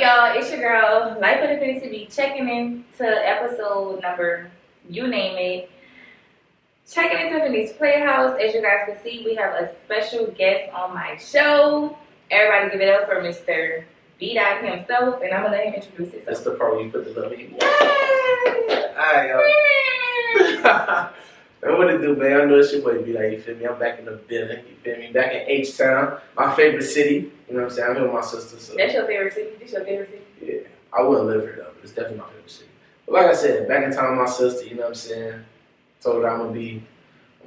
y'all? It's your girl, Life of Infiniti, checking in to episode number, you name it. Checking into Fini's Playhouse. As you guys can see, we have a special guest on my show. Everybody give it up for Mr. Bdot himself, and I'm going to let him introduce himself. That's the part where you put the love in. Yay! Alright, y'all. And what it do, man? I know it's your boy Bdot, you feel me? I'm back in the building, you feel me? Back in H-Town, my favorite city. You know what I'm saying? I'm here with my sister. So. That's your favorite city? This your favorite city? Yeah. I wouldn't live here, though, but it's definitely my favorite city. But like I said, back in town with my sister, you know what I'm saying? Told her I'm going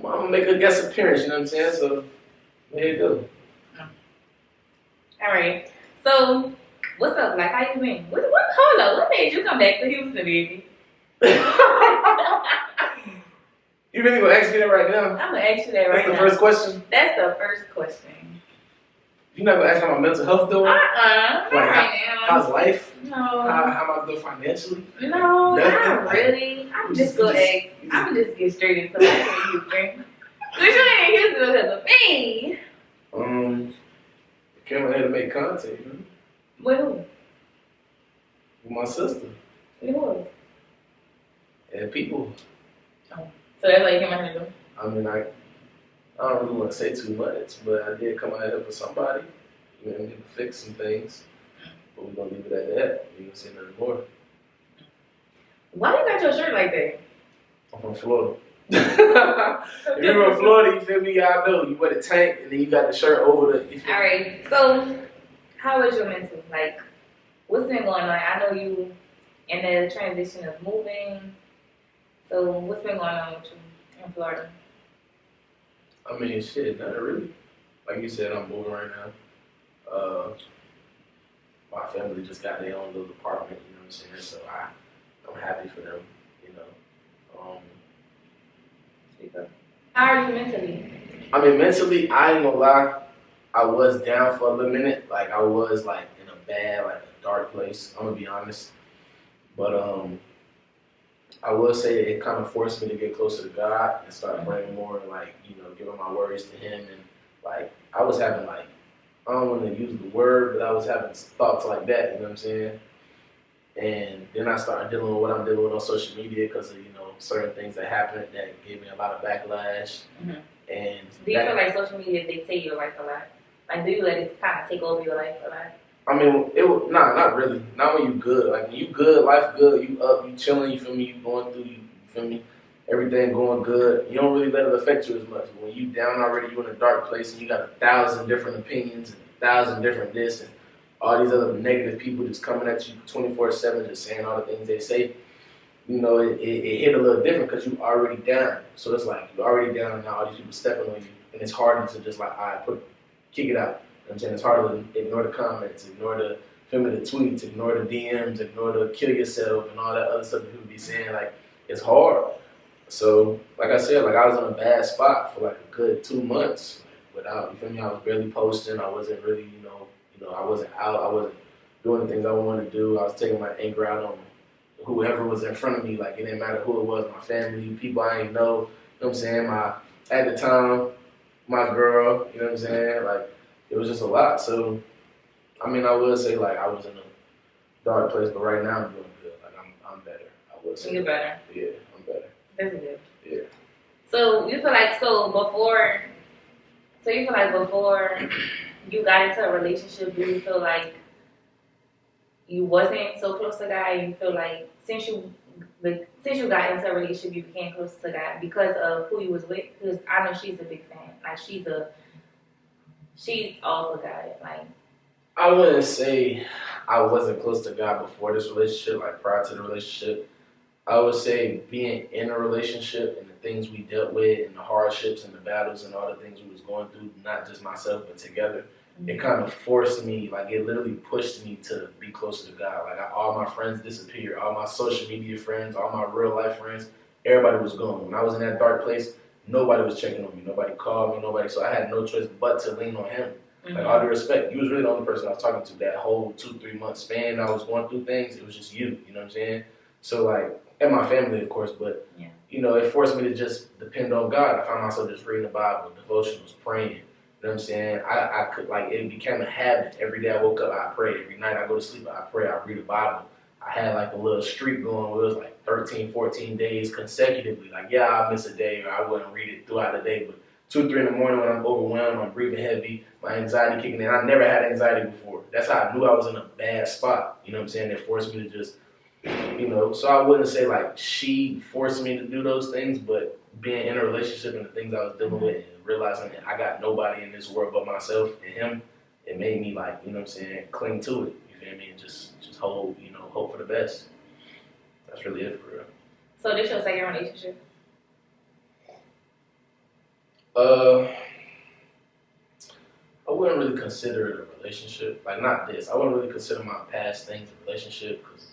to make a guest appearance, you know what I'm saying? So, there you go. Alright. So, what's up? Like, how you been? Hold up. What made you come back to Houston, baby? You really gonna ask me that right now? I'm gonna ask you that right now. That's the first question? That's the first question. You're not gonna ask how my mental health doing? Not right now. How's life? No. How am I doing financially? No, Nothing? not really. I'm just gonna get straight into life in Houston. But you ain't in Houston because of me. I came out here to make content, you know? With who? With my sister. With who? And people. Oh. So that's what you came out here to do? I mean, I don't really want to say too much, but I did come out here for somebody. You know, to fix some things. But we're going to leave it at that. We ain't going to say nothing more. Why you got your shirt like that? I'm from Florida. If you're from Florida, you feel me? Y'all know. You wear the tank and then you got the shirt over the... Alright, so how is your mental? Like, what's been going on? I know you in the transition of moving. So what's been going on with you in Florida? I mean, shit, nothing really. Like you said, I'm moving right now. My family just got their own little apartment, you know what I'm saying? So I'm happy for them, you know. How are you mentally? I mean, mentally, I ain't gonna lie, I was down for a little minute. Like, I was, like, in a bad, like, a dark place, I'm gonna be honest. But, I will say it kind of forced me to get closer to God and start praying more and, like, you know, giving my worries to Him. And, like, I was having, like, I don't want to use the word, but I was having thoughts like that, you know what I'm saying? And then I started dealing with what I'm dealing with on social media because of, you know, certain things that happened that gave me a lot of backlash. Mm-hmm. And do you feel like social media dictates your life a lot? Like, do you let it kind of take over your life a lot? I mean, not really. Not when you good. Like, when you good, life good, you up, you chilling, you feel me, you going through, you feel me, everything going good. You don't really let it affect you as much. When you down already, you in a dark place and you got 1,000 different opinions and 1,000 different this and all these other negative people just coming at you 24/7, just saying all the things they say. You know, it hit a little different because you already down. So it's like, you're already down and now all these people stepping on you. And it's harder to just like, kick it out. You know what I'm saying? It's harder to ignore the comments, ignore the tweets, ignore the DMs, ignore the kill yourself and all that other stuff that people be saying. Like, it's hard. So, like I said, like I was in a bad spot for like a good 2 months without, you feel me? I was barely posting. I wasn't really, you know, I wasn't out. I wasn't doing the things I wanted to do. I was taking my anger out on whoever was in front of me. Like, it didn't matter who it was, my family, people I didn't know. You know what I'm saying? At the time, my girl, you know what I'm saying? Like, it was just a lot. So, I mean, I would say, like, I was in a dark place, but right now I'm doing good. Like, I'm better. I would say. You're better? Yeah, I'm better. That's good. Yeah. So, you feel like, before you got into a relationship, do you feel like you wasn't so close to God? You feel like since you got into a relationship, you became close to God because of who you was with? Because I know she's a big fan. Like, she's all for God. Like, I wouldn't say I wasn't close to God before this relationship, like prior to the relationship. I would say being in a relationship and the things we dealt with and the hardships and the battles and all the things we was going through, not just myself, but together, it kind of forced me, like it literally pushed me to be closer to God. Like all my friends disappeared, all my social media friends, all my real life friends, everybody was gone. When I was in that dark place, nobody was checking on me. Nobody called me, so I had no choice but to lean on Him. Mm-hmm. Like, all due respect, you was really the only person I was talking to that whole 2-3 month span I was going through things. It was just you know what I'm saying? So, like, and my family, of course, but, you know, it forced me to just depend on God. I found myself just reading the Bible, devotionals, praying. You know You know what I'm saying? I could, like, it became a habit. Every day I woke up, I prayed. Every night I go to sleep, I pray. I read the Bible. I had like a little streak going where it was like 13, 14 days consecutively. Like, yeah, I'll miss a day or I wouldn't read it throughout the day, but 2, 3 in the morning when I'm overwhelmed, I'm breathing heavy, my anxiety kicking in. I never had anxiety before. That's how I knew I was in a bad spot. You know what I'm saying? It forced me to just, so I wouldn't say like she forced me to do those things, but being in a relationship and the things I was dealing with and realizing that I got nobody in this world but myself and him, it made me like, cling to it. You feel me? And just hold, hope for the best. That's really it for real. So this your second relationship? I wouldn't really consider it a relationship. Like, not this. I wouldn't really consider my past things a relationship because,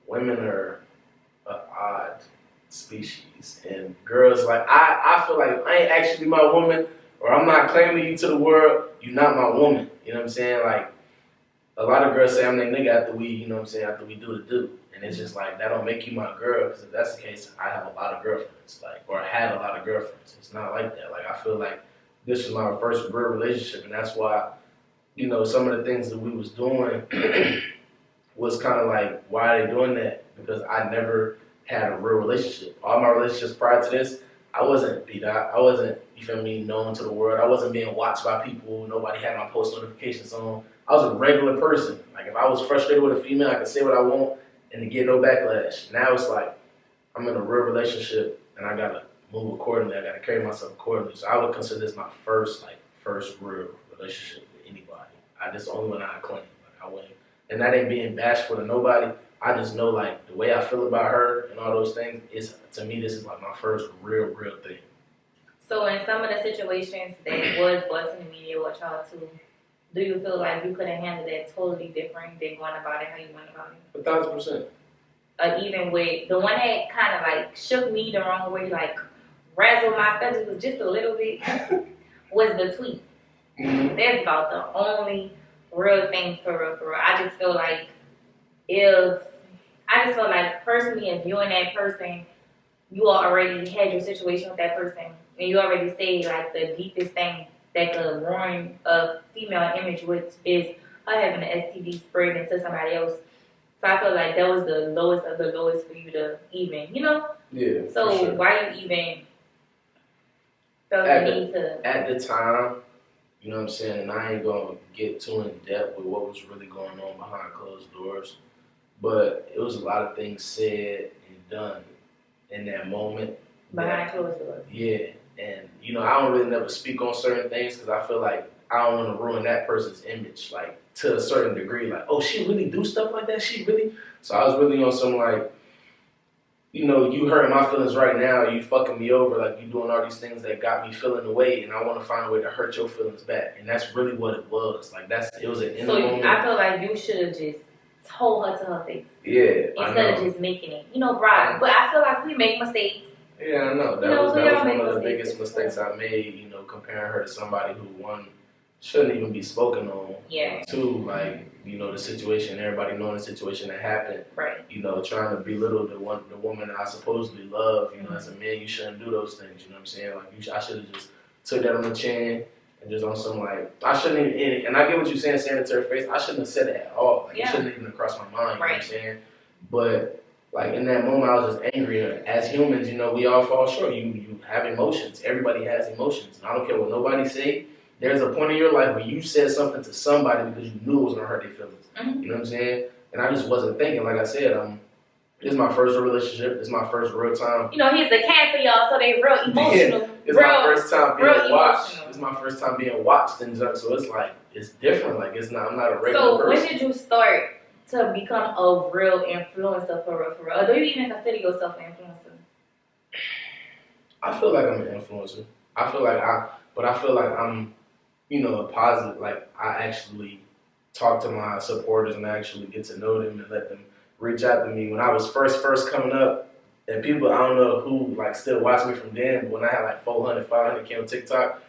women are an odd species. And girls, like, I feel like I ain't actually my woman or I'm not claiming you to the world, you're not my woman. You know what I'm saying? Like, a lot of girls say I'm their nigga after we, after we do the do. And it's just like, that don't make you my girl, because if that's the case, I have a lot of girlfriends, or I had a lot of girlfriends. It's not like that. Like, I feel like this was my first real relationship, and that's why, some of the things that we was doing was kind of like, why are they doing that? Because I never had a real relationship. All my relationships prior to this, I wasn't Bdot. I wasn't, known to the world. I wasn't being watched by people. Nobody had my post notifications on. I was a regular person. Like, if I was frustrated with a female, I could say what I want and to get no backlash. Now it's like, I'm in a real relationship and I gotta move accordingly. I gotta carry myself accordingly. So I would consider this my first real relationship with anybody. This is the only one I claim. Like, I wouldn't, and that ain't being bashful to nobody. I just know, like, the way I feel about her and all those things is, to me, this is like my first real thing. So in some of the situations that was busting the media with y'all too, do you feel like you could have handled that totally different than going about it how you went about it? 1,000%. Even with the one that kind of like shook me the wrong way, like razzled my feathers just a little bit, was the tweet. Mm-hmm. That's about the only real thing for real. I just feel like personally, if you and that person, you already had your situation with that person, and you already say like the deepest thing that could ruin a female image, which is her having an STD spread into somebody else. So I feel like that was the lowest of the lowest for you to even, Yeah. So sure. why you even felt the need to? At the time, you know what I'm saying, and I ain't gonna get too in depth with what was really going on behind closed doors, but it was a lot of things said and done in that moment. Behind closed doors. Yeah, and I don't really never speak on certain things because I feel like I don't want to ruin that person's image, like, to a certain degree. Like, oh, she really do stuff like that? She really? So I was really on some, like, you hurting my feelings right now. You fucking me over. Like, you doing all these things that got me feeling the way, and I want to find a way to hurt your feelings back. And that's really what it was. Like, it was an inner moment. So I feel like you should have just told her to her face. Yeah, instead of just making it. Bride. But I feel like we make mistakes. Yeah, I know. That was one of the biggest mistakes I made, comparing her to somebody who, one, shouldn't even be spoken on. Yeah. Two, like, the situation, everybody knowing the situation that happened. Right. Trying to belittle the woman I supposedly love, as a man, you shouldn't do those things, you know what I'm saying? Like, I should have just took that on the chin and just on some, like, I shouldn't even, and I get what you're saying it to her face, I shouldn't have said it at all. Like, it shouldn't even have crossed my mind, you know what I'm saying? But, like, in that moment, I was just angry. As humans, we all fall short. You have emotions. Everybody has emotions. And I don't care what nobody say. There's a point in your life where you said something to somebody because you knew it was going to hurt their feelings. Mm-hmm. You know what I'm saying? And I just wasn't thinking. Like I said, this is my first relationship. This is my first real time. He's a Cancer, y'all, so they real emotional. Yeah, it's my first time being watched. It's my first time being watched. And so it's like, it's different. Like, it's not, I'm not a regular person. So when did you start to become a real influencer for real? Or do you even consider yourself an influencer? I feel like I'm an influencer. I feel like I'm, a positive, like, I actually talk to my supporters and I actually get to know them and let them reach out to me. When I was first coming up, and people, I don't know who, like, still watch me from then, but when I had like 400, 500K on TikTok,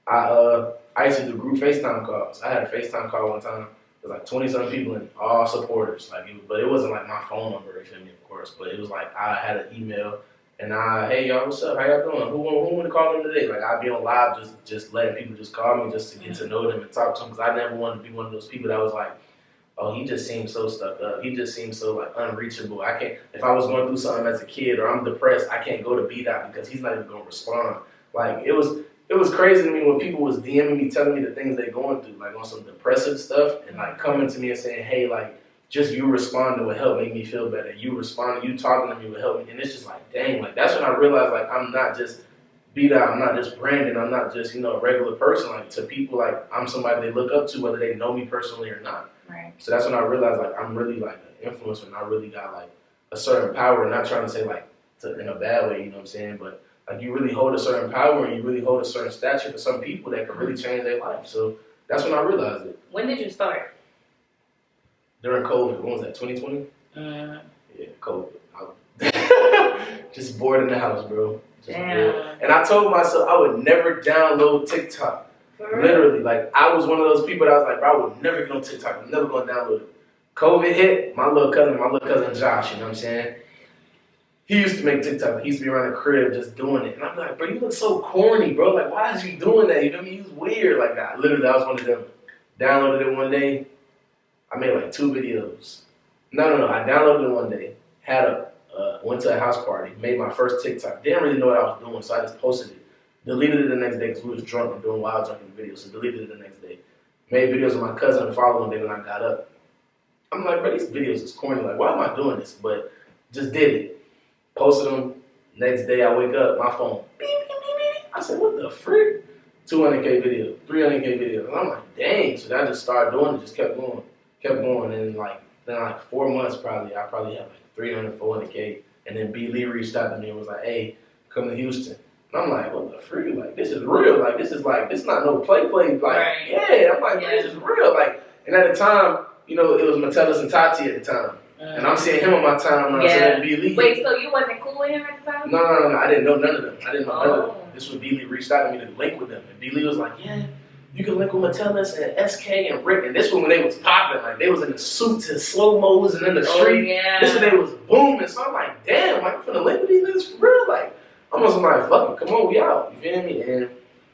I used to do group FaceTime calls. I had a FaceTime call one time. It was like 20-something people and all supporters. Like, but it wasn't like my phone number, you feel me, of course. But it was like I had an email And hey y'all, what's up? How y'all doing? Who want to call them today? Like I'd be on live, just letting people just call me just to get to know them and talk to them, because I never wanted to be one of those people that was like, oh, he just seems so stuck up. He just seems so like unreachable. I can't. If I was going through something as a kid or I'm depressed, I can't go to Bdot because he's not even gonna respond. Like it was crazy to me when people was DMing me, telling me the things they're going through, like on some depressive stuff, and like coming to me and saying, hey, like just you responding would help make me feel better. You responding, you talking to me would help me. And it's just like, dang, like that's when I realized like I'm not just Bdot, I'm not just Brandon, I'm not just, a regular person. Like to people, like I'm somebody they look up to, whether they know me personally or not. Right. So that's when I realized like I'm really like an influencer, and I really got like a certain power. Not trying to say like in a bad way, you know what I'm saying? But like you really hold a certain power and you really hold a certain stature for some people that can really change their life. So that's when I realized it. When did you start? During COVID. When was that? 2020? Yeah, COVID. Just bored in the house, bro. Damn. And I told myself I would never download TikTok. Literally, like I was one of those people that was like, bro, I would never get on TikTok. I'm never gonna download it. COVID hit, my little cousin Josh, you know what I'm saying? He used to make TikTok. He used to be around the crib just doing it. And I'm like, bro, you look so corny, bro. Like, why is you doing that? You know what I mean? He was weird like that. Literally, I was one of them. Downloaded it one day. I made like 2 videos. No. I downloaded it one day. Went to a house party. Made my first TikTok. Didn't really know what I was doing, so I just posted it. Deleted it the next day because we was drunk and doing wild drinking videos. So deleted it the next day. Made videos of my cousin the following day when I got up. I'm like, bro, these videos is corny. Like, why am I doing this? But just did it. Posted them. Next day I wake up, my phone. Beep, beep, beep, beep. I said, what the frick? 200K video, 300K video. And I'm like, dang. So I just started doing it, just kept going. And then 4 months probably, I probably had like 300, 400K. And then B. Lee reached out to me and was like, hey, come to Houston. And I'm like, what the freak? Like, this is real. Like, this is not no play. Like, right. Yeah. I'm like, this is real. Like, and at the time, it was Metellus and Tati at the time. And I'm seeing him on my timeline, so then B. Lee. Wait, so you wasn't cool with him at the time? No. I didn't know none of them. None of them. This was B. Lee reached out to me to link with them. And B. Lee was like, yeah, you can link with Metellus and SK and Rick. And this was when they was popping. Like, they was in the suits and slow-mos and in the street. Yeah. This when they was booming. So I'm like, damn, like, I'm finna link with these niggas for real? Like, I'm just like, fuck it, come on, we out. You feel me?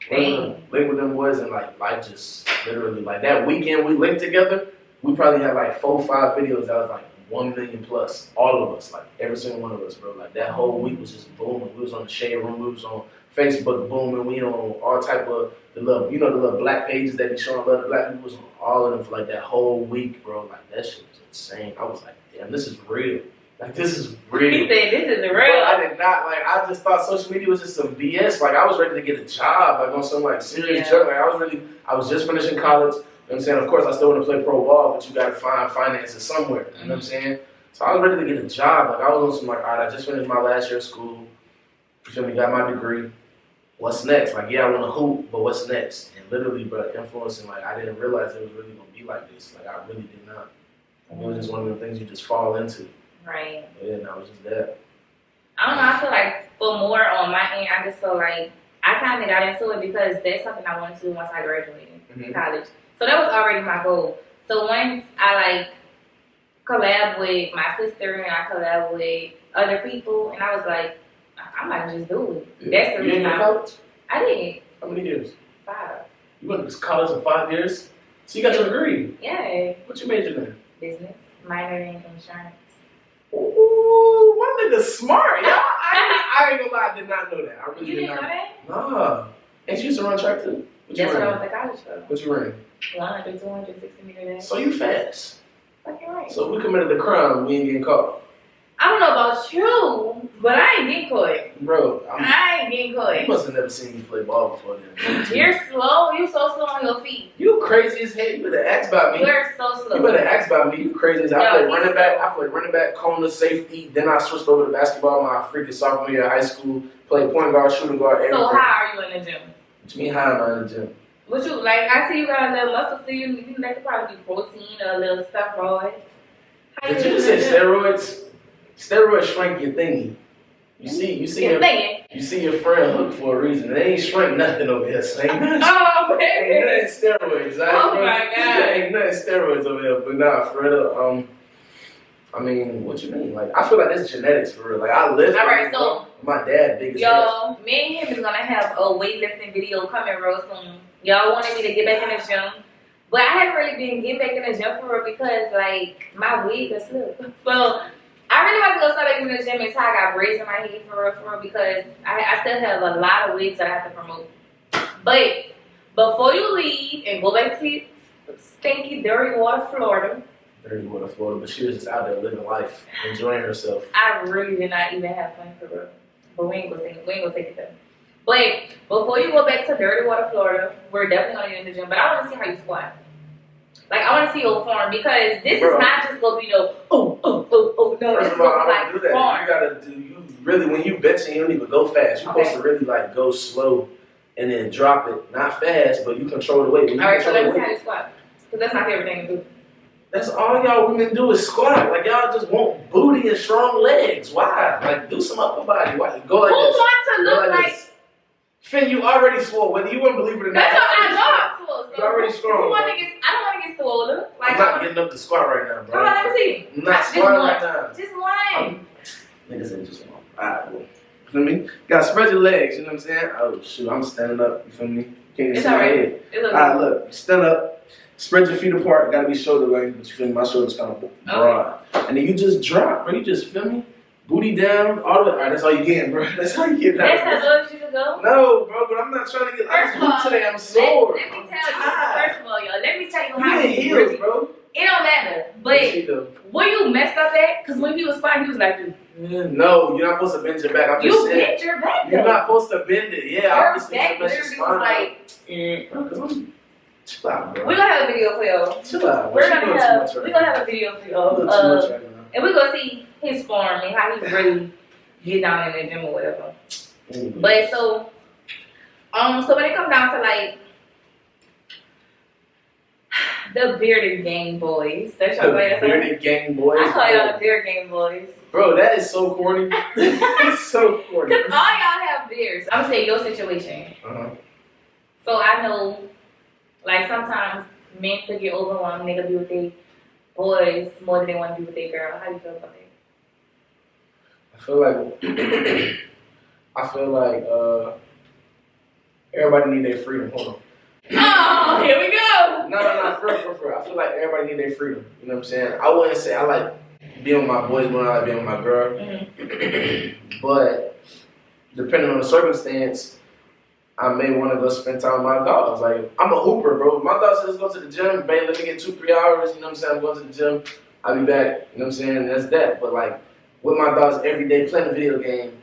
And link with them boys, and like just literally, like that weekend we linked together, we probably had like 4 or 5 videos that was like 1 million plus, all of us, like every single one of us, bro. Like that whole week was just booming. We was on the Shade Room, we was on Facebook booming, we on all type of the little black pages that be showing love to black people. Was on all of them for like that whole week, bro. Like that shit was insane. I was like, damn, this is real. Like, this is real. He said, this is real. Bro, I did not, I just thought social media was just some BS. Like, I was ready to get a job, like, on some, serious junk. Like, I was just finishing college. You know what I'm saying? Of course, I still want to play pro ball, but you got to find finances somewhere. You know what I'm saying? So I was ready to get a job. Like, I was on some, all right, I just finished my last year of school. You feel me? Got my degree. What's next? Like, yeah, I want to hoop, but what's next? And literally, bro, influencing, I didn't realize it was really going to be like this. Like, I really did not. It was just one of the things you just fall into. Right. Yeah, and I was just that. I don't know, I feel like for more on my end, I just feel like I kind of got into it because that's something I wanted to do once I graduated college. So that was already my goal. So once I collab with my sister and I collab with other people, and I was like, I might just do it. Yeah. That's the reason. You in college? I did. How many years? 5. You went to college for 5 years? So you got your degree? Yeah. What you majored in? Business. Minor in insurance. Ooh, my nigga smart, y'all. I ain't gonna lie, I did not know that. I really You did didn't not. know that? Nah. And you used to run track too? That's what I went to college for. What you ran? 100, 260 meter dash. So you fast. Fucking right. So we committed a crime, we ain't getting caught. I don't know about you, but I ain't getting caught. Bro, I ain't getting caught. You must have never seen me play ball before then. You're slow. You're so slow on your feet. You crazy as hell. You better ask about me. You're so slow. You better ask about me. You crazy as hell. I played running back, corner, safety. Then I switched over to basketball my freaking sophomore year of high school. Played point guard, shooting guard, everything. So how are you in the gym? What you mean how am I in the gym? What you, I see you got a little muscle to you. That could probably be protein or a little steroids. Did you say steroids? Steroids shrink your thingy. You see your friend Hook for a reason. They ain't shrink nothing over here. So ain't nothing. Oh, baby. Ain't nothing steroids. Oh my God. Ain't nothing steroids over here. But nah, for real. I mean, what you mean? I feel like it's genetics for real. I live. All right, so My dad big as hell. Y'all, me and him is gonna have a weightlifting video coming real soon. Y'all wanted me to get back in the gym, but I haven't really been getting back in the gym for real because like my wig is slipped. So I really want to go start back in the gym until I got braids in my head for real because I still have a lot of wigs that I have to promote. But before you leave and go back to stinky, dirty water, Florida. Dirty water, Florida, but she was just out there living life, enjoying herself. I really did not even have fun for real. But we ain't gonna take it there. But before you go back to dirty water, Florida, we're definitely gonna get in the gym. But I want to see how you squat. Like I want to see your form because this is not just gonna be no no. First of all, I don't do that. Form. You gotta do. You really when you benching, you don't even go fast. You're supposed to really like go slow and then drop it, not fast, but you control the weight. All right, so let me see how you squat because that's my favorite thing to do. That's all y'all women do is squat. Like y'all just want booty and strong legs. Why? Like do some upper body. Why? Go like Who this. Who wants to look like? Finn, you already swole. Whether you wouldn't believe it or not. That's what I know I'm swole. So you're already strong. I don't want to get swollen. Like, I'm not getting up to squat right now, bro. Come on, let me see. I'm not squatting right now. Just one. Niggas ain't just one. Alright, well. You feel me? You gotta spread your legs, you know what I'm saying? Oh shoot, I'm standing up, you feel me? You can't it's see my head. Alright, look, stand up. Spread your feet apart, gotta be shoulder length, but you feel me? My shoulder's kind of broad. And then you just drop, bro. You just feel me? Booty down, all the way. Alright, that's all you get, bro. That's how you get down. That's how low you can go? No, bro, but I'm not trying to get first of all, today. I'm sore. Let me tell you, first of all, y'all, let me tell you how he heals, bro. It don't matter. But where you messed up at? Because when he was fine, he was like, no, you're not supposed to bend your back. I'm just saying. You bent your back, though. You're not supposed to bend it. Yeah, obviously back literally was like, chill out, bro. We're gonna have a video for y'all. Chill out. We're gonna have a video for y'all. And we're gonna see his form and how he's really get down in the gym or whatever. But so when it comes down to like the bearded gang boys, that's y'all bearded gang boys. I call y'all the beard gang boys. Bro, that is so corny. It's so corny. Cause all y'all have beards. I'm gonna say your situation. So I know, like sometimes men could get overwhelmed. They could be with their boys more than they want to be with their girl. How do you feel about that? I feel like everybody need their freedom. Hold on. Oh, here we go. No, for. I feel like everybody need their freedom. You know what I'm saying? I wouldn't say I like being with my boys more than I like being with my girl. But depending on the circumstance, I may want to go spend time with my dogs. Like, I'm a hooper, bro. My dog says go to the gym, babe, let me get 2-3 hours, you know what I'm saying? I'm going to the gym, I'll be back, you know what I'm saying? That's that. But like, with my dogs every day, playing a video game,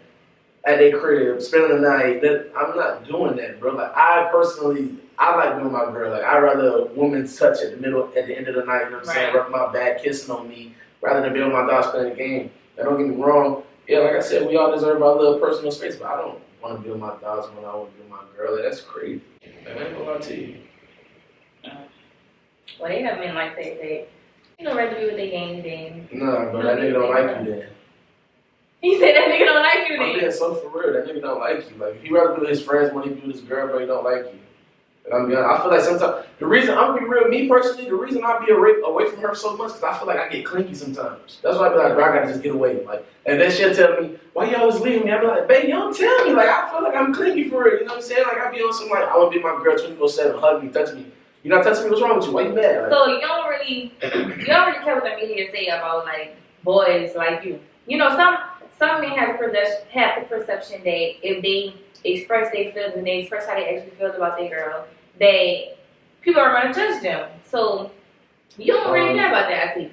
at their crib, spending the night, I'm not doing that, bro. Like, I like being with my girl. Like, I'd rather a woman's touch at the end of the night, you know what I'm saying? Rub my back, kissing on me, rather than being with my dogs playing the game. Now, don't get me wrong. Yeah, like I said, we all deserve our little personal space, but I don't want to be with my dogs when I want to be with my girl. Like, that's crazy. I ain't gonna lie to you. Well, they have men like that. They rather be with their game than. Nah, bro, that nigga don't like you then. He said that nigga don't like you then. I'm being so for real. That nigga don't like you. Like, he rather be with his friends when he be with his girl, but he don't like you. And I feel like sometimes, I'm gonna be real, me personally, the reason I be away from her so much, because I feel like I get clingy sometimes. That's why I be like, bro, I gotta just get away. Like, and then she'll tell me, why you always leaving me? I be like, baby, you don't tell me. Like, I feel like I'm clingy for it. You know what I'm saying? Like, I be on some, like, I wanna be my girl 24/7, hug me, touch me. You not touching me, what's wrong with you? Why you mad? Like, so you don't really care what the media say about, like, boys like you. You know, some men have the perception that if they express their feelings and they express how they actually feel about their girl, that people are going to judge them. So you don't really care about that, I think.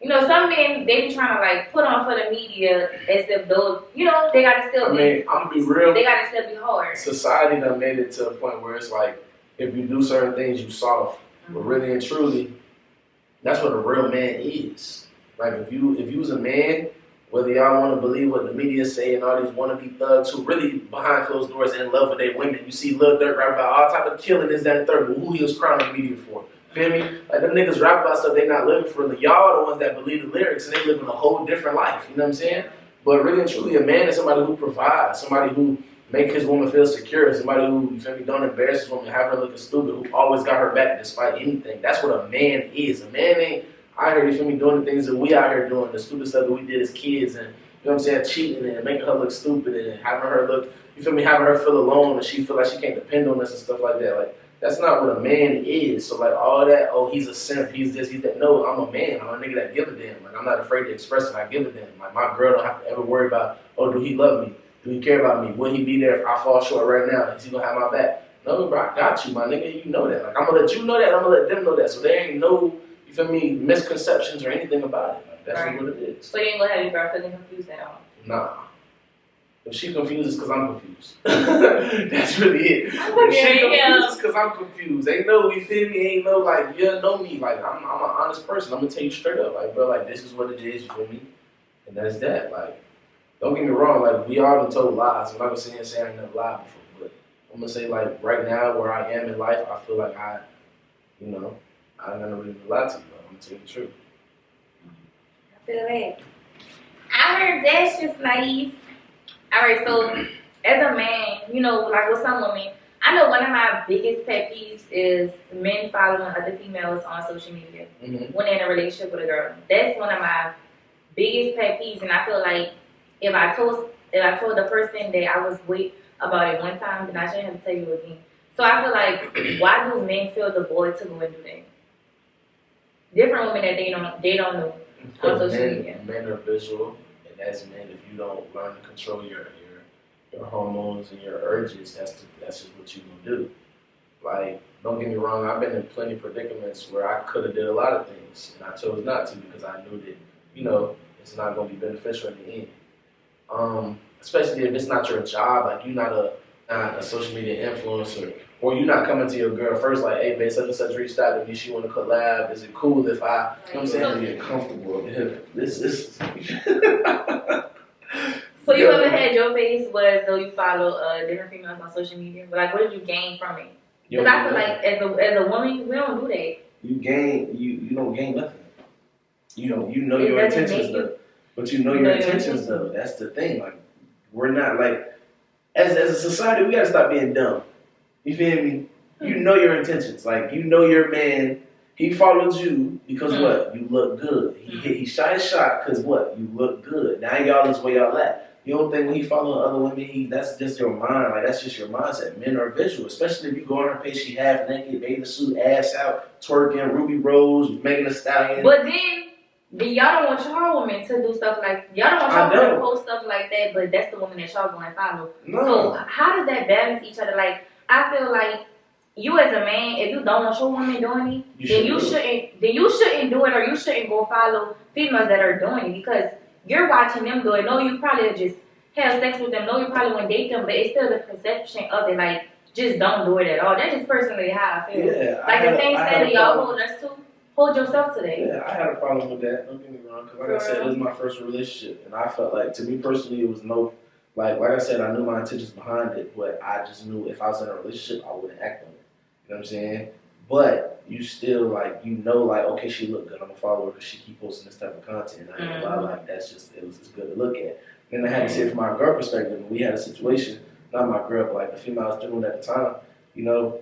You know, some men, they be trying to like put on for the media as if those, you know, they got to still I'm gonna be real. They got to still be hard. Society done made it to a point where it's like, if you do certain things, you soft. But really and truly, that's what a real man is. Like, if you was a man, whether y'all want to believe what the media say and all these wannabe thugs who really behind closed doors in love with their women. You see Lil Durk rap about all type of killing, this, that, and third, but who he was crying on the media for. Feel me? Like, them niggas rap about stuff they not living for. Y'all are the ones that believe the lyrics and they living a whole different life. You know what I'm saying? But really and truly, a man is somebody who provides, somebody who make his woman feel secure, somebody who, you feel me, don't embarrass his woman, have her looking stupid, who always got her back despite anything. That's what a man is. A man ain't out here, you feel me, doing the things that we out here doing, the stupid stuff that we did as kids and you know what I'm saying, cheating and making her look stupid and having her look, you feel me, having her feel alone and she feel like she can't depend on us and stuff like that. Like, that's not what a man is. So, like, all that, oh, he's a simp, he's this, he's that. No, I'm a man. I'm a nigga that give a damn. Like, I'm not afraid to express it. I give a damn. Like, my girl don't have to ever worry about, oh, do he love me? Do he care about me? Will he be there if I fall short right now? Is he gonna have my back? No, bro, I got you, my nigga. You know that. Like, I'm gonna let you know that. I'm gonna let them know that. So there ain't no, you feel me, misconceptions or anything about it. Like, that's right. what it is. So you ain't gonna have your girl feeling confused at all? Nah. If she confused, it's because I'm confused. That's really it. If she confused, it's because I'm confused. Ain't no, you feel me? Ain't no, like, you know me. Like, I'm an honest person. I'm going to tell you straight up. Like, bro, like, this is what it is, you feel me? And that's that. Like, don't get me wrong. Like, we all been told lies. I'm not going to sit here and say I ain't never lied before. But I'm going to say, like, right now, where I am in life, I feel like I ain't gonna really lie to you. But I'm going to tell you the truth. I feel that. I heard that's just nice. Alright, so as a man, you know, like with some women, I know one of my biggest pet peeves is men following other females on social media when they're in a relationship with a girl. That's one of my biggest pet peeves, and I feel like if I told the person that I was with about it one time, then I shouldn't have to tell you again. So I feel like, why do men feel the void to go and do that? Different women that they don't know on social media. Men are visual. As men, if you don't learn to control your hormones and your urges, that's just what you gonna do. Like, don't get me wrong, I've been in plenty of predicaments where I could have did a lot of things, and I chose not to because I knew that, you know, it's not gonna be beneficial in the end. Especially if it's not your job, like you're not a social media influencer, or you're not coming to your girl first like, hey, babe, such and such reached out to me, she want to collab. Is it cool if I, you know what I'm saying, get comfortable? This. So you ever had your face was though you follow different females on social media? But like, what did you gain from it? Because I feel like as a woman, we don't do that. You don't gain nothing. You know your intentions though. But you know your intentions though. That's the thing. Like, we're not like, as a society, we gotta stop being dumb. You feel me? You know your intentions. Like, you know your man, he followed you because what? You look good. He shot his shot because what? You look good. Now y'all is where y'all at. You don't think when he following other women, that's just your mind. Like, that's just your mindset. Men are visual, especially if you go on her page, she half naked, bathing suit, ass out, twerking, Ruby Rose, Megan Thee Stallion. But then y'all don't want your women to do stuff like, y'all don't want y'all women to post stuff like that, but that's the woman that y'all going to follow. No. So how does that balance each other? Like, I feel like you as a man, if you don't want your woman doing it, then you shouldn't do it, or you shouldn't go follow females that are doing it, because you're watching them do it. No, you probably just have sex with them. No, you probably won't date them, but it's still the perception of it. Like, just don't do it at all. That's just personally how I feel. Yeah, like the same standard y'all hold us to, hold yourself to that. Yeah, I had a problem with that. Don't get me wrong, because like I said, it was my first relationship, and I felt like, to me personally, it was no, like I said, I knew my intentions behind it, but I just knew if I was in a relationship, I wouldn't act on it. You know what I'm saying? But you still, like, you know, like, okay, she look good. I'm gonna follow her because she keep posting this type of content. I ain't gonna lie, like, it was just good to look at. Then I had to say it from my girl perspective, when we had a situation, not my girl, but like the female I was doing at the time, you know,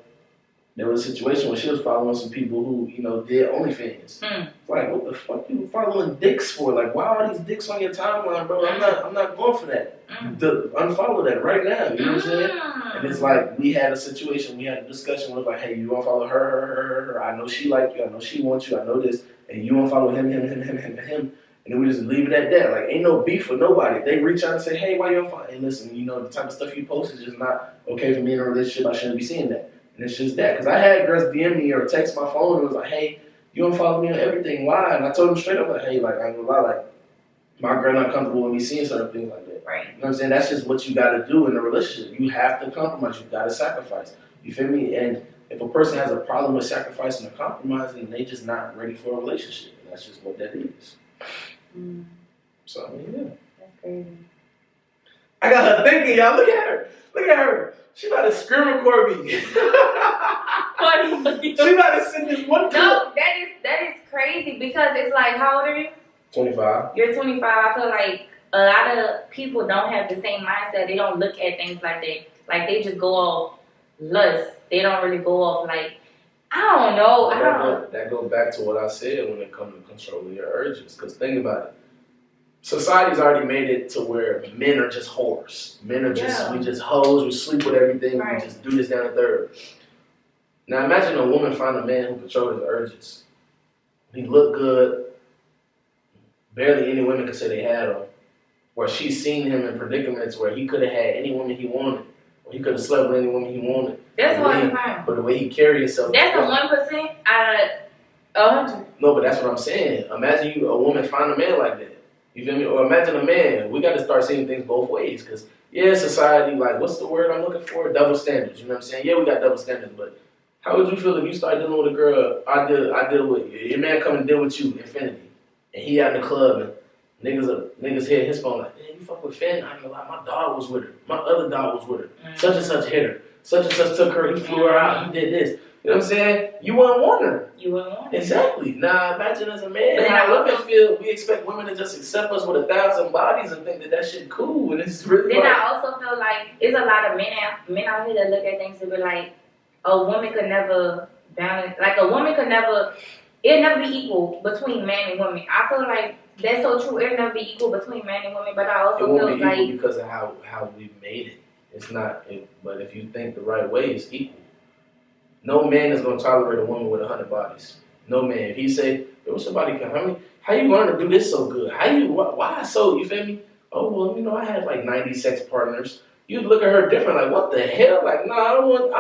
there was a situation where she was following some people who, you know, did OnlyFans. Like, what the fuck you following dicks for? Like, why are these dicks on your timeline, bro? I'm not going for that. Unfollow that right now. You know what I'm saying? And it's like, we had a situation, we had a discussion where it was like, hey, you want to follow her? I know she like you. I know she wants you. I know this. And you want to follow him. And then we just leave it at that. Like, ain't no beef with nobody. If they reach out and say, hey, why you unfollow? Hey, listen, you know, the type of stuff you post is just not okay for me in a relationship. I shouldn't be seeing that. And it's just that. Because I had girls DM me or text my phone and was like, hey, you don't follow me on everything. Why? And I told them straight up, like, hey, like, I ain't gonna lie, like, my girl not comfortable with me seeing certain things like that. Right. You know what I'm saying? That's just what you got to do in a relationship. You have to compromise. You got to sacrifice. You feel me? And if a person has a problem with sacrificing or compromising, they just not ready for a relationship. And that's just what that is. So, I mean, yeah. That's crazy. I got her thinking, y'all. Look at her. She about to scream record me. She about to send this one clip. No, that is crazy, because it's like, how old are you? 25. You're 25. I feel like a lot of people don't have the same mindset. They don't look at things like that. Like, they just go off lust. They don't really go off, like, I don't know. That goes back to what I said when it comes to controlling your urges. Because think about it. society's already made it to where men are just whores. Men are just, we just hoes, we sleep with everything, we just do this down the third. Now imagine a woman find a man who controls his urges. He look good. Barely any women could say they had him. Where she's seen him in predicaments where he could have had any woman he wanted. Or he could have slept with any woman he wanted. That's hard to find. But the way he carried himself. That's a 1% out of 100. No, but that's what I'm saying. Imagine a woman find a man like that. You feel me? Or imagine a man. We got to start seeing things both ways. Because, yeah, society, like, what's the word I'm looking for? Double standards. You know what I'm saying? Yeah, we got double standards. But how would you feel if you start dealing with a girl I deal with? Your man come and deal with you, Infiniti. And he out in the club and niggas hit his phone like, damn, you fuck with Finn? I ain't gonna lie, my dog was with her. My other dog was with her. Such and such hit her. Such and such took her. He flew her out. He did this. You know what I'm saying? You wouldn't want her. You wouldn't want her. Exactly. Now imagine as a man, how women feel. We expect women to just accept us with 1,000 bodies and think that shit cool. And it's really. Then I also feel like there's a lot of men out here that look at things and be like, a woman could never balance. Like a woman could never. It'll never be equal between man and woman. I feel like that's so true. It'll never be equal between man and woman. But I also feel like it won't be equal because of how we made it. It's not. But if you think the right way, it's equal. No man is gonna tolerate a woman with 100 bodies. No man. If he say, "Yo, somebody can how you learn to do this so good? Why so? You feel me? Oh well, you know, I had like 90 sex partners. You look at her different. Like what the hell? Like no, I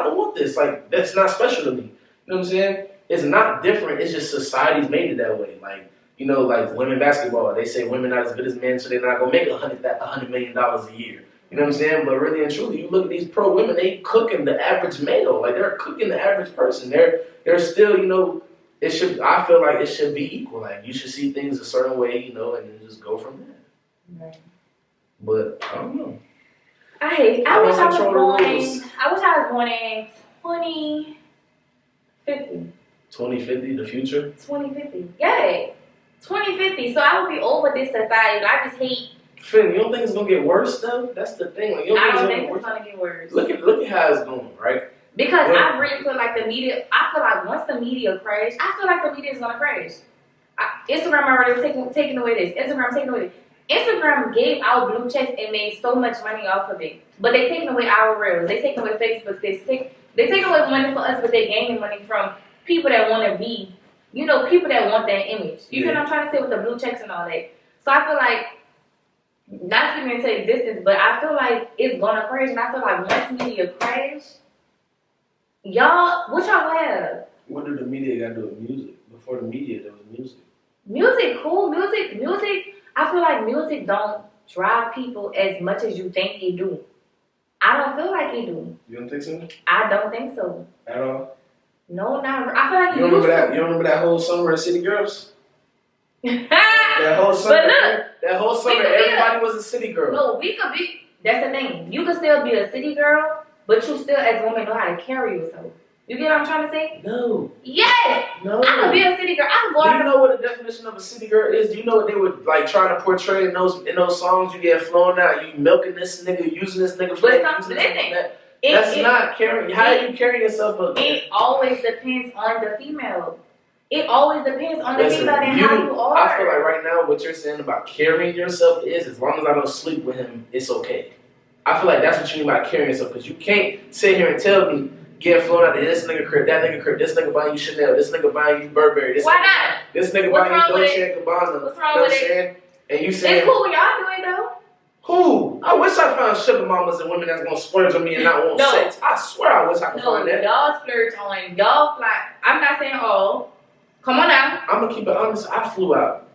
don't want this. Like that's not special to me. You know what I'm saying? It's not different. It's just society's made it that way. Like, you know, like women basketball, they say women not as good as men, so they're not gonna make $100 million a year. You know what I'm saying? But really and truly, you look at these pro women, they cooking the average male. Like they're cooking the average person. They're still, you know, I feel like it should be equal. Like you should see things a certain way, you know, and then just go from there. Right. But I don't know. I wish I was born in 2050. 2050, the future? 2050. Yeah. 2050. So I would be over this society. I just hate. Finn, you don't think it's gonna get worse though? That's the thing. Like, I don't think it's gonna get worse. Look at how it's going, right? Because I really feel like the media. I feel like once the media crash, I feel like the media is gonna crash. Instagram already taking away this. Instagram taking away this. Instagram gave out blue checks and made so much money off of it, but they taking away our reels. They taking away Facebook. They taking away money for us, but they gaining money from people that want to be, you know, people that want that image. You know what I'm trying to say with the blue checks and all that. So I feel like, not even into existence, but I feel like it's gonna crash, and I feel like once media crash, what y'all have? What did the media got to do with music? Before the media, there was music. Music, cool. Music. I feel like music don't drive people as much as you think it do. I don't feel like it do. You don't think so? I don't think so. At all? No, not. I feel like you remember that. You remember that whole summer of City Girls? That whole summer. Everybody was a city girl. No, we could be. That's the thing. You could still be a city girl, but you still, as a woman, know how to carry yourself. You get what I'm trying to say? No. Yes. No. I could be a city girl. I could go. Do you know what the definition of a city girl is? Do you know what they would like trying to portray in those songs? You get flown out. You milking this nigga, using this nigga for that. That's not carrying. How do you carry yourself up? It always depends on the female. It always depends on the female and how you are. I feel like right now what you're saying about carrying yourself is as long as I don't sleep with him, it's okay. I feel like that's what you mean by carrying yourself, because you can't sit here and tell me getting flown out of this nigga crib, that nigga crib, this nigga buying you Chanel, this nigga buying you Burberry, Why not? This nigga buying you Dolce & Gabbana. What's wrong with it? And you saying it's cool when y'all do it though. Who? I wish I found sugar mamas and women that's gonna splurge on me and not want sex. I swear I wish I could find that. Y'all splurge on y'all fly. I'm not saying all. Come on now. I'm gonna keep it honest. I flew out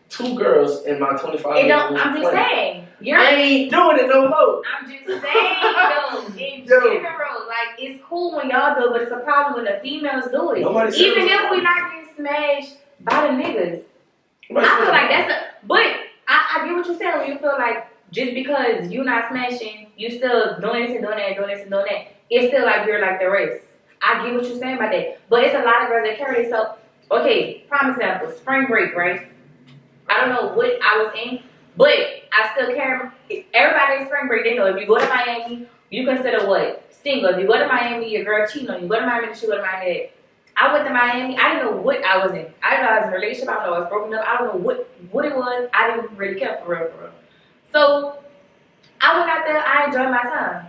2 girls in my 25 years. I'm just saying. I ain't doing it no more. I'm just saying though. In general, like it's cool when y'all do it, but it's a problem when the females do it. Even if we're not getting smashed by the niggas. I feel like that's but I get what you're saying when you feel like just because you're not smashing, you still doing this and doing that and doing this and doing that. It's still like you're like the rest. I get what you're saying about that. But it's a lot of girls that carry themselves. Okay, prime example, spring break, right? I don't know what I was in, but I still carry. Everybody in spring break, they know if you go to Miami, you consider what? Single. If you go to Miami, your girl cheating on you. You go to Miami, she go to Miami. I went to Miami. I didn't know what I was in. I didn't know I was in a relationship. I don't know I was broken up. I don't know what it was. I didn't really care for real. So I went out there. I enjoyed my time.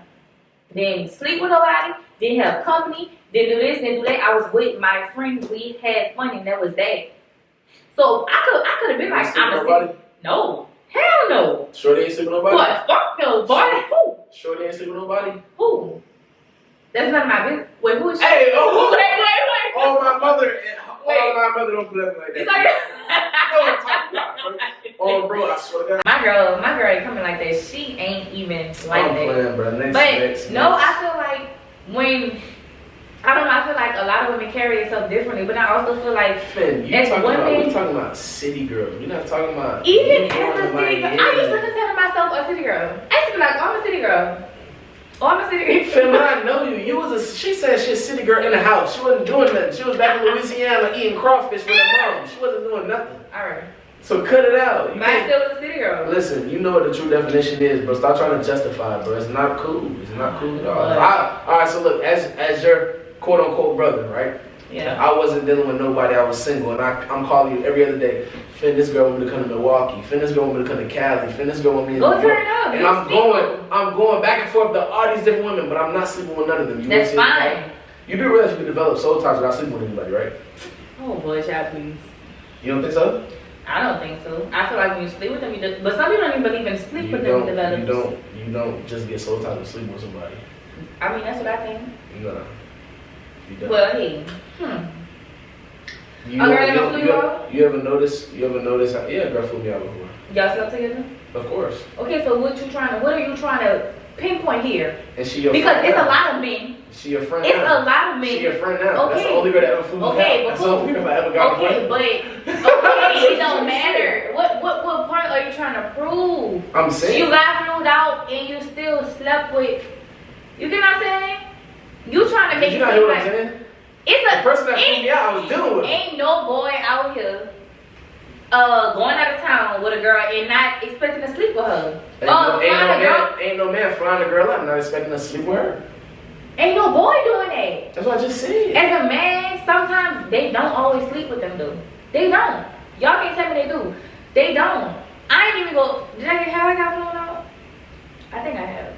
Didn't sleep with nobody. Didn't have company. Didn't do this. Didn't do that. I was with my friends. We had fun, and that was that. So I could have been like, I'm a no. Hell no. Shorty ain't sleep with nobody? Boy, fuck no, boy. Who? Shorty ain't sleep with nobody? Who? That's none of my business. Wait, who is she? Hey, wait. Oh, my mother. Oh, my mother don't put up like that. It's like, no, I'm talking about, bro. Oh, bro, I swear to God. My girl ain't coming like that. She ain't even like I'm that. playing, bro. Next. I feel like when I don't know, I feel like a lot of women carry themselves differently, but I also feel like Finn, as women, we're talking about city girls. We're not talking about even as a city girl. I used to consider myself a city girl. I used to be like, oh, I'm a city girl. Oh, I'm a city girl. Finn, when I know you, she said she's a city girl in the house. She wasn't doing nothing. She was back in Louisiana eating crawfish with her mom. She wasn't doing nothing. Alright. So cut it out. But I still was a city girl. Listen, you know what the true definition is, bro. Stop trying to justify it, bro. It's not cool. It's not cool at all. Alright, so look, as your quote unquote brother, right? Yeah. I wasn't dealing with nobody. I was single, and I'm calling you every other day. Finn, this girl want me to come to Milwaukee. Finn, this girl want me to come to Cali. Finn, this girl want me to go turn up. And I'm going back and forth to all these different women, but I'm not sleeping with none of them. That's fine. You do realize you can develop soul ties without sleeping with anybody, right? Oh boy, child, please. You don't think so? I don't think so. I feel like when you sleep with them, you just, but some people don't even believe in sleep with them. You don't just get soul ties with sleeping with somebody. I mean, that's what I think. No. Well, hey. You ever notice? Yeah, girl flew me out before. Y'all slept together? Of course. Okay, so what are you trying to pinpoint here? And she your because friend it's now. a lot of men. She your friend it's now. a lot of men. She your friend now. Okay. That's the only girl that ever flew me out. That's the only girl I ever got okay, but it don't matter. What point are you trying to prove? I'm saying you got flew out and you still slept with. You get what I'm saying? You trying to make it seem seem like I'm saying? The person that flew me out, I was dealing with. Ain't no boy out here going out of town with a girl and not expecting to sleep with her. Ain't no man flying a girl out and not expecting to sleep with her. Ain't no boy doing that. That's what I just said. As a man, sometimes they don't always sleep with them though. They don't. Y'all can't tell me they do. They don't. I ain't even go. Have I got flown out? I think I have.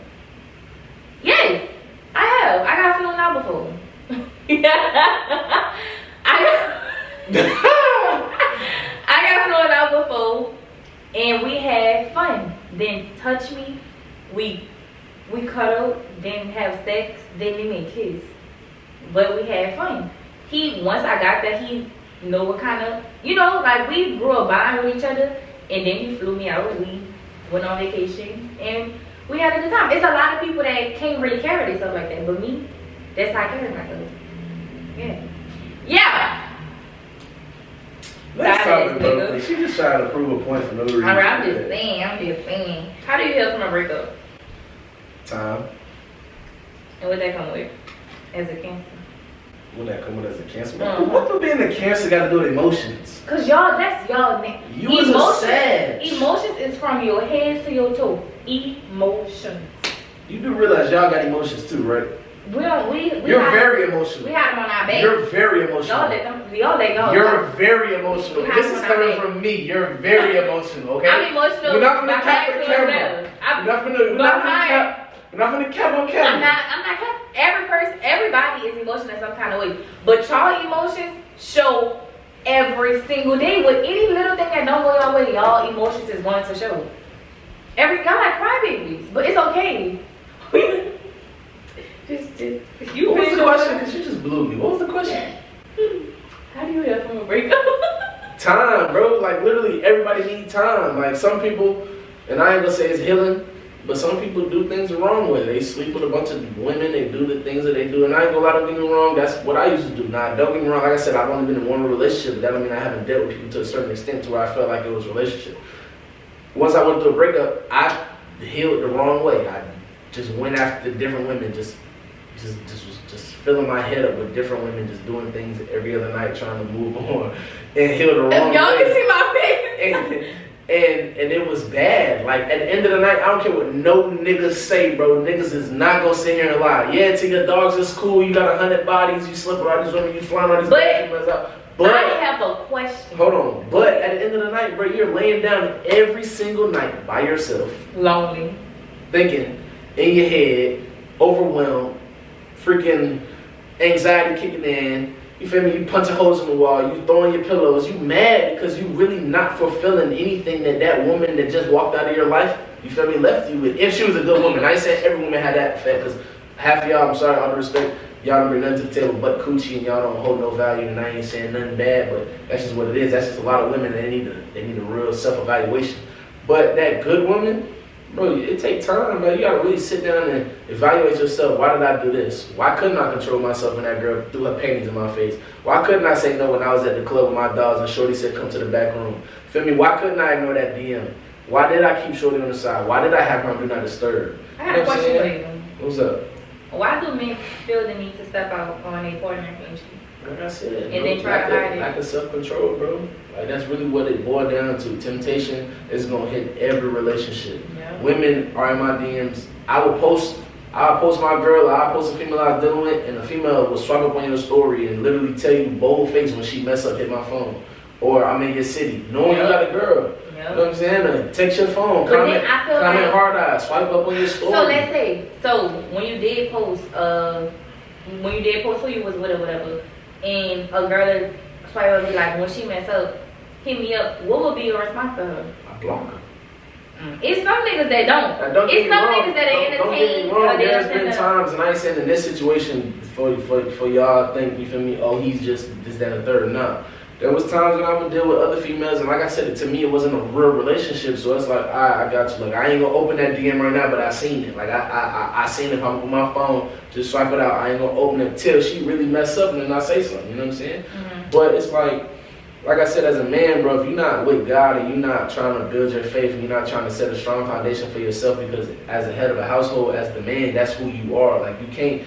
Yes, I have. I got flown out before. I got flown out before, and we had fun. Didn't touch me. We cuddled. Didn't have sex. Didn't even kiss. But we had fun. Once I got there, he know what kind of, like we grew a bond with each other, and then he flew me out and we went on vacation, and we had a good time. It's a lot of people that can't really carry themselves like that, but me, that's how I carry myself. Yeah. Let's talk about it. She just trying to prove a point for no reason. I'm just saying. How do you heal from a breakup? Time. And what that come with? As a cancer? Would that come with as a cancer? What do being a cancer got to do with emotions? Cause that's y'all. You was a sad. Emotions is from your head to your toe. Emotions. You do realize y'all got emotions too, right? You're very emotional. We had them on our back. You're very emotional. Y'all let go. You're very emotional. This is coming from me. You're very emotional, okay? I'm emotional. We're not gonna cap the camera. We're not gonna cap on camera. I'm not cap. Everybody is emotional in some kind of way. But y'all emotions show every single day. With any little thing that don't go your way, y'all emotions is going to show. Y'all like crybabies, but it's okay. What was the question? Because you just blew me. What was the question? How do you heal from a breakup? Time, bro. Like, literally, everybody needs time. Like, some people, and I ain't gonna say it's healing, but some people do things the wrong way. They sleep with a bunch of women. They do the things that they do. And I ain't gonna lie, don't get me wrong. That's what I used to do. Now, don't get me wrong. Like I said, I've only been in one relationship. But that don't mean I haven't dealt with people to a certain extent to where I felt like it was a relationship. Once I went through a breakup, I healed the wrong way. I just went after different women, just filling my head up with different women, just doing things every other night, trying to move on, and heal the wrong way. Y'all can see my face. And it was bad. Like, at the end of the night, I don't care what no niggas say, bro. Niggas is not gonna sit here and lie. Yeah, to your dogs is cool. You got 100 bodies. You slip around these women. You flying all these bathrooms out. But I have a question. Hold on. But at the end of the night, bro, you're laying down every single night by yourself. Lonely. Thinking in your head, overwhelmed, freaking anxiety kicking in. You feel me? You punching holes in the wall. You throwing your pillows. You mad because you really not fulfilling anything that woman that just walked out of your life, you feel me, left you with. If she was a good woman. I ain't saying every woman had that effect, because half of y'all, I'm sorry, all due respect, y'all don't bring nothing to the table but coochie, and y'all don't hold no value, and I ain't saying nothing bad, but that's just what it is. That's just a lot of women that they need a real self-evaluation. But that good woman, bro, it takes time, man. You gotta really sit down and evaluate yourself. Why did I do this? Why couldn't I control myself when that girl threw her panties in my face? Why couldn't I say no when I was at the club with my dogs and Shorty said come to the back room? Feel me? Why couldn't I ignore that DM? Why did I keep Shorty on the side? Why did I have her on Do Not Disturb? I have a question for you. What's up? Why do men feel the need to step out on a partner and cheat? Like I said, And they try to hide it. lack of self-control, bro. Like, that's really what it boiled down to. Temptation is gonna hit every relationship. Yeah. Women are in my DMs. I'll post my girl, I'll post a female I was dealing with, and the female will swipe up on your story and literally tell you bold face when she mess up, hit my phone. Or I'm in your city, knowing you got a girl. Yep. You know what I'm saying? Text your phone, But comment, then I feel comment like, hard eye, swipe up on your story. so let's say, when you did post who you was with or whatever, and a girl swipe up and be like, when she mess up, hit me up, what would be your response to her? I block her. It's some niggas that don't. Don't It's some niggas that are Don't get me entertained. wrong. There's been times, and I ain't saying in this situation for y'all think, you feel me, oh, he's just this, that, and the third. Nah. There was times when I would deal with other females, and like I said, to me, it wasn't a real relationship, so it's like, I got you. Like, I ain't gonna open that DM right now, but I seen it. Like, I seen it. If I'm with my phone, just swipe it out. I ain't gonna open it till she really mess up, and then I say something, you know what I'm saying? Mm-hmm. But it's like I said, as a man, bro, if you're not with God and you're not trying to build your faith and you're not trying to set a strong foundation for yourself, because as a head of a household, as the man, that's who you are. Like, you can't,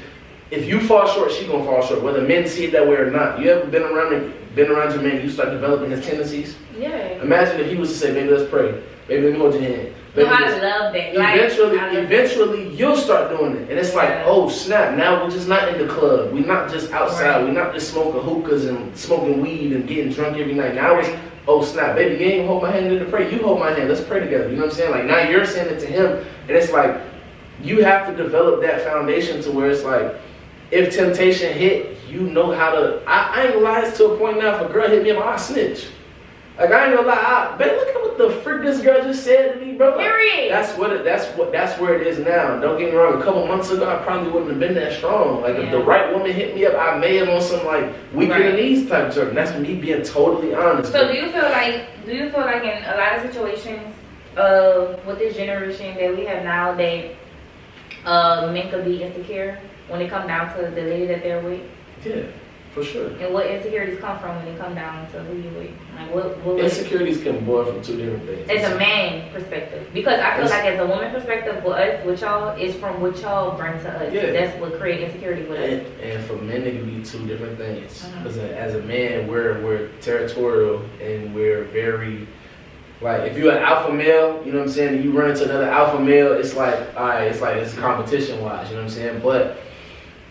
if you fall short, she gonna fall short, whether men see it that way or not. You ever been around your man, you start developing his tendencies? Yeah. Imagine if he was to say, baby, let's pray. Baby, let me hold your hand. Baby, I love that. Eventually, you'll start doing it. And it's like, oh, snap, now we're just not in the club. We're not just outside. Right. We're not just smoking hookahs and smoking weed and getting drunk every night. Now it's, oh, snap, baby, you ain't hold my hand to pray. You hold my hand. Let's pray together. You know what I'm saying? Like, now you're saying it to him. And it's like, you have to develop that foundation to where it's like, if temptation hit, you know how to. I ain't gonna lie, it's to a point now. If a girl hit me up, I snitch. Like, I ain't gonna lie, babe, look at what the frick this girl just said to me, bro. Like, period. That's where it is now. Don't get me wrong. A couple months ago, I probably wouldn't have been that strong. Like, if the right woman hit me up, I may have on some like weaker than these type of jerk. And that's me being totally honest. So, do you feel like in a lot of situations, with this generation that we have now, that men could be insecure when it comes down to the lady that they're with? Yeah, for sure. And what insecurities come from when it comes down to who you with? Like, what insecurities can boil from two different things. As a man perspective, because I feel like as a woman perspective, with y'all, it's from what y'all bring to us. Yeah. That's what creates insecurity with us. And for men, it can be two different things. Because as a man, we're territorial and we're very. Like, if you're an alpha male, you know what I'm saying, and you run into another alpha male, it's like, all right, it's competition-wise, you know what I'm saying? But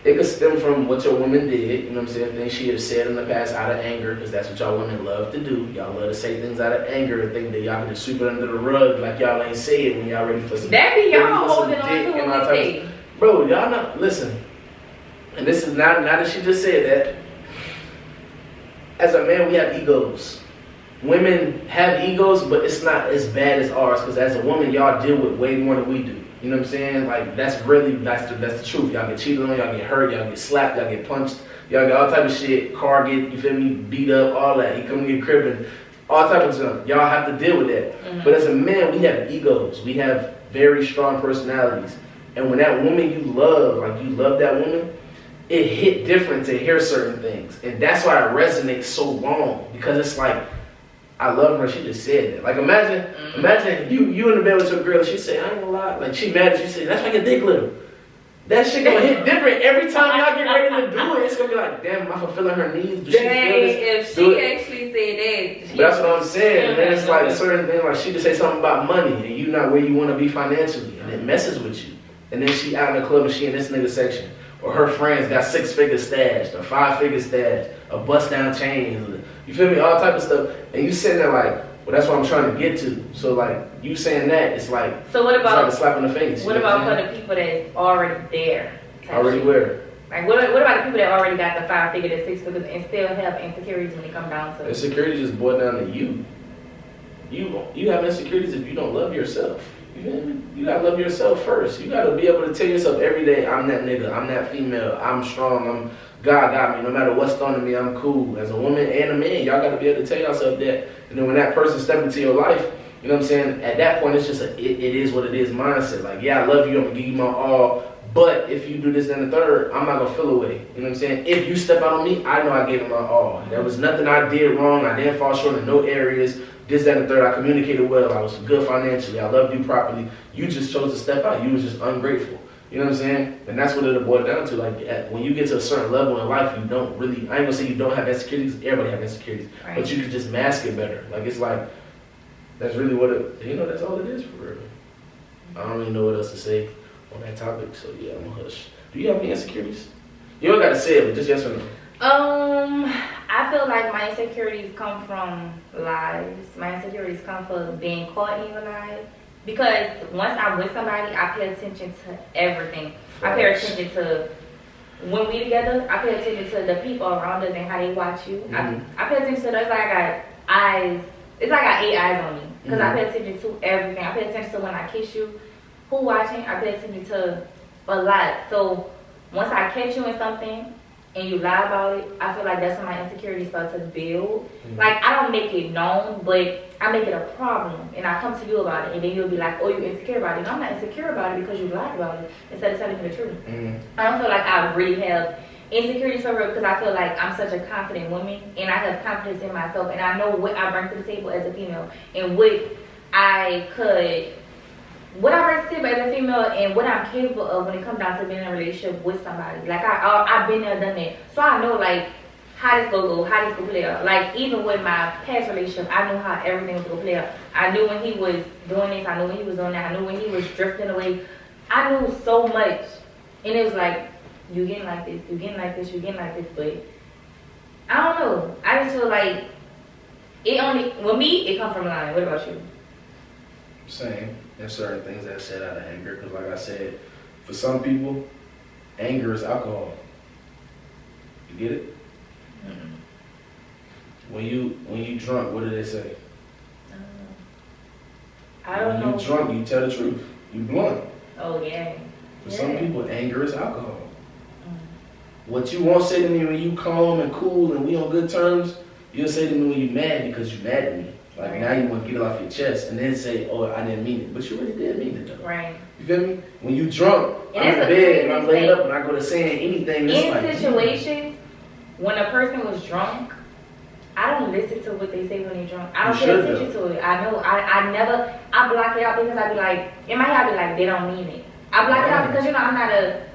it could stem from what your woman did, you know what I'm saying, things she has said in the past out of anger, because that's what y'all women love to do. Y'all love to say things out of anger and think that y'all can just sweep it under the rug like y'all ain't say it when y'all ready for some. That be y'all holding on to what we say. Bro, y'all not, listen, and this is now that she just said that, as a man, we have egos. Women have egos, but it's not as bad as ours, because as a woman, y'all deal with way more than we do. You know what I'm saying? Like, that's the truth. Y'all get cheated on, y'all get hurt, y'all get slapped, y'all get punched, y'all get all type of shit, car get, you feel me, beat up, all that. You come to get cribbing, all type of stuff. Y'all have to deal with that. Mm-hmm. But as a man, we have egos. We have very strong personalities. And when that woman you love that woman, it hit different to hear certain things. And that's why it resonates so long, because it's like, I love her, she just said that. Like, imagine you in the bed with your girl, she say, I ain't gonna lie. Like, she mad at you, say, that's why your dick little. That shit gonna hit different every time y'all get ready to do it. It's gonna be like, damn, am I fulfilling her needs? If she actually said that. But that's what I'm saying. And then it's like certain things, like she just say something about money and you not where you want to be financially, and it messes with you. And then she out in the club and she in this nigga section, or her friends got 6-figure stashed or 5-figure stashed, or bust down chains. You feel me? All type of stuff. And you sitting there like, well, that's what I'm trying to get to. So like you saying that, it's like, so what about, it's like a slap in the face. What about for the people that's already there? Already where? Like what about the people that already got the 5-figure, the 6-figures, and still have insecurities when it comes down to it? Insecurity just boils down to you. You have insecurities if you don't love yourself. You feel me? You gotta love yourself first. You gotta be able to tell yourself every day, I'm that nigga, I'm that female, I'm strong, God got me. No matter what's thrown at me, I'm cool. As a woman and a man, y'all gotta be able to tell yourself that. And then when that person steps into your life, you know what I'm saying? At that point, it's just it is what it is mindset. Like, yeah, I love you, I'm gonna give you my all. But if you do this and the third, I'm not gonna feel away. You know what I'm saying? If you step out on me, I know I gave it my all. There was nothing I did wrong. I didn't fall short in no areas. This, that, and the third. I communicated well. I was good financially. I loved you properly. You just chose to step out. You was just ungrateful. You know what I'm saying? And that's what it'll boil down to. Like, when you get to a certain level in life, you don't really, I ain't gonna say you don't have insecurities. Everybody have insecurities. Right. But you can just mask it better. Like, it's like, that's really what it, that's all it is for real. I don't really know what else to say on that topic, so yeah, I'm gonna hush. Do you have any insecurities? You don't gotta say it, but just yes or no. I feel like my insecurities come from lies. My insecurities come from being caught in your lies. Because once I'm with somebody, I pay attention to everything. I pay attention to when we together. I pay attention to the people around us and how they watch you. I pay attention to that's like I got eyes. It's like I got 8 eyes on me because I pay attention to everything. I pay attention to when I kiss you, who watching. I pay attention to a lot. So once I catch you in something and you lie about it, I feel like that's when my insecurities start to build. Like, I don't make it known, but I make it a problem, and I come to you about it, and then you'll be like, oh, you're insecure about it. No, I'm not insecure about it because you lied about it instead of telling me the truth. I don't feel like I really have insecurities for real because I feel like I'm such a confident woman, and I have confidence in myself, and I know what I bring to the table as a female, and what I bring to the table as a female, and what I'm capable of when it comes down to being in a relationship with somebody. Like, I've been there, done that. So I know, like, how this go, how this go play out. Like, even with my past relationship, I knew how everything was going to play out. I knew when he was doing this, I knew when he was doing that, I knew when he was drifting away. I knew so much. And it was like, you getting like this, you getting like this, you getting like this, but I don't know. I just feel like with me, it comes from lying. What about you? Same. There's certain things that said out of anger, because like I said, for some people, anger is alcohol. You get it? When you drunk, what do they say? I don't know. When you drunk, you tell the truth. You blunt. Oh yeah. For some people, anger is alcohol. What you won't say to me when you calm and cool and we on good terms, you'll say to me when you mad because you mad at me. Like, now you want to get it off your chest and then say, oh, I didn't mean it. But you really did mean it, though. Right. You feel me? When you drunk, I'm in bed and I'm laid up and I go to saying anything. In situations, when a person was drunk, I don't listen to what they say when they're drunk. I don't pay attention to it. I know. I block it out because I be like, in my head I be like, they don't mean it. I block it out because, I'm not a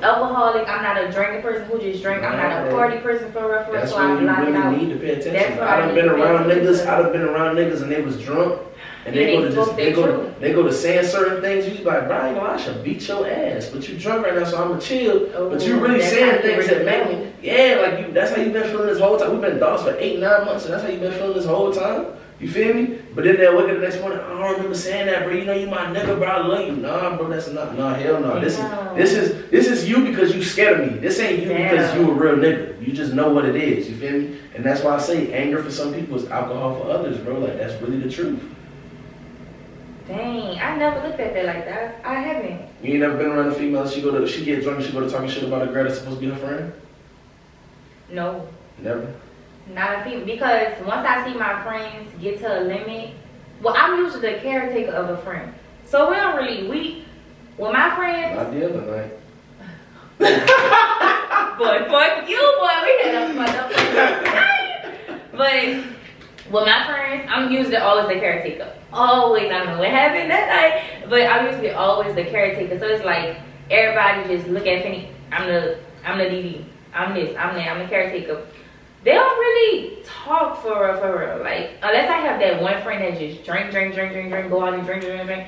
alcoholic, I'm not a drinking person who just drink. I'm not a party person for real. That's so when I block you it out. really need to pay attention. I done been around niggas and they was drunk and they go to saying certain things. You be like, Brian, I should beat your ass, but you drunk right now, so I'ma chill. But you really saying things that make me, that's how you been feeling this whole time. We've been dogs for 8-9 months, and that's how you been feeling this whole time. You feel me? But then they'll wake up the next morning, I don't remember saying that, bro. You my nigga, bro. I love you. Nah, bro, that's not. Nah, hell no. This is you because you scared of me. This ain't you because you a real nigga. You just know what it is. You feel me? And that's why I say anger for some people is alcohol for others, bro. Like, that's really the truth. Dang, I never looked at that like that. I haven't. You ain't never been around a female, she get drunk and she go to talking shit about a girl that's supposed to be her friend? No. Never? Not a female, because once I see my friends get to a limit, well, I'm usually the caretaker of a friend. So we don't really, with my friends. Not the other night. Boy, fuck you, boy. We had a fucked up night. But with my friends, I'm usually always the caretaker. Always. I don't know what happened that night, but I'm usually always the caretaker. So it's like everybody just look at Fini. I'm the DD. I'm this. I'm that. I'm the caretaker. they don't really talk for real. Like, unless I have that one friend that just drink, go out and drink, then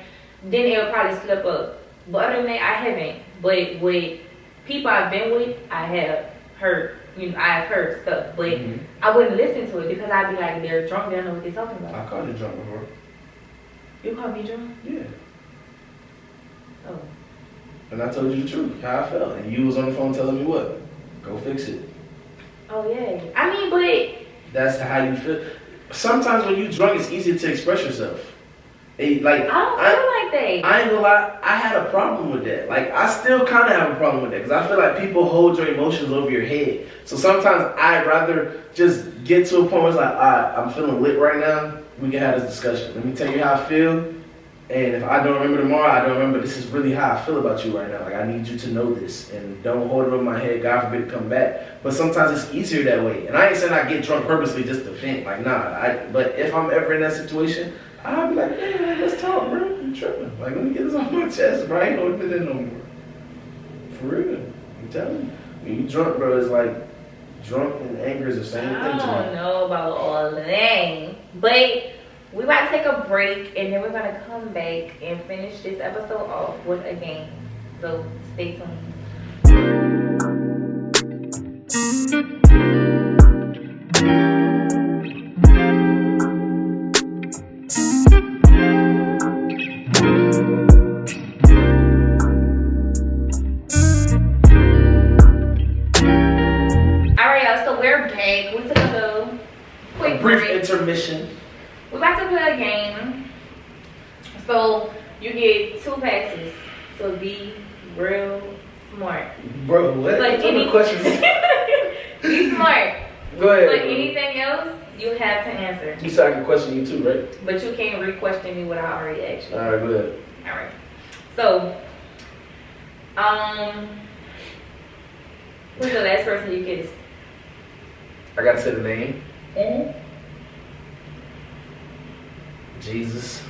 they'll probably slip up. But other than that, I haven't. But with people I've been with, I have heard, I've heard stuff. But I wouldn't listen to it because I'd be like, they're drunk, they don't know what they're talking about. I called you drunk before. You called me drunk? Yeah. Oh. And I told you the truth, how I felt. And you was on the phone telling me what? Go fix it. Oh, yeah. I mean, but... That's how you feel. Sometimes when you drunk, it's easier to express yourself. I don't feel like that. I ain't gonna lie, I had a problem with that. Like, I still kind of have a problem with that. Because I feel like people hold your emotions over your head. So sometimes I'd rather just get to a point where it's like, all right, I'm feeling lit right now. We can have this discussion. Let me tell you how I feel. And if I don't remember tomorrow, I don't remember. This is really how I feel about you right now. Like, I need you to know this. And don't hold it over my head. God forbid it come back. But sometimes it's easier that way. And I ain't saying I get drunk purposely just to vent. Like, nah. But if I'm ever in that situation, I'll be like, hey, let's talk, bro. You tripping. Like, let me get this off my chest, bro. I ain't gonna do that no more. For real. I'm telling you. When you drunk, bro, it's like drunk and anger is the same thing to me. I don't know about all of that. But we about to take a break, and then we're going to come back and finish this episode off with a game. So stay tuned. Intermission. We're about to play a game. So you get 2 passes. So be real smart. Bro, what? What type of questions? Be smart. Go ahead. But anything else, you have to answer. You said I can question you too, right? But you can't re-question me what I already asked you. Alright, go ahead. Alright. So, who's the last person you kissed? I gotta say the name. Mm-hmm. Jesus.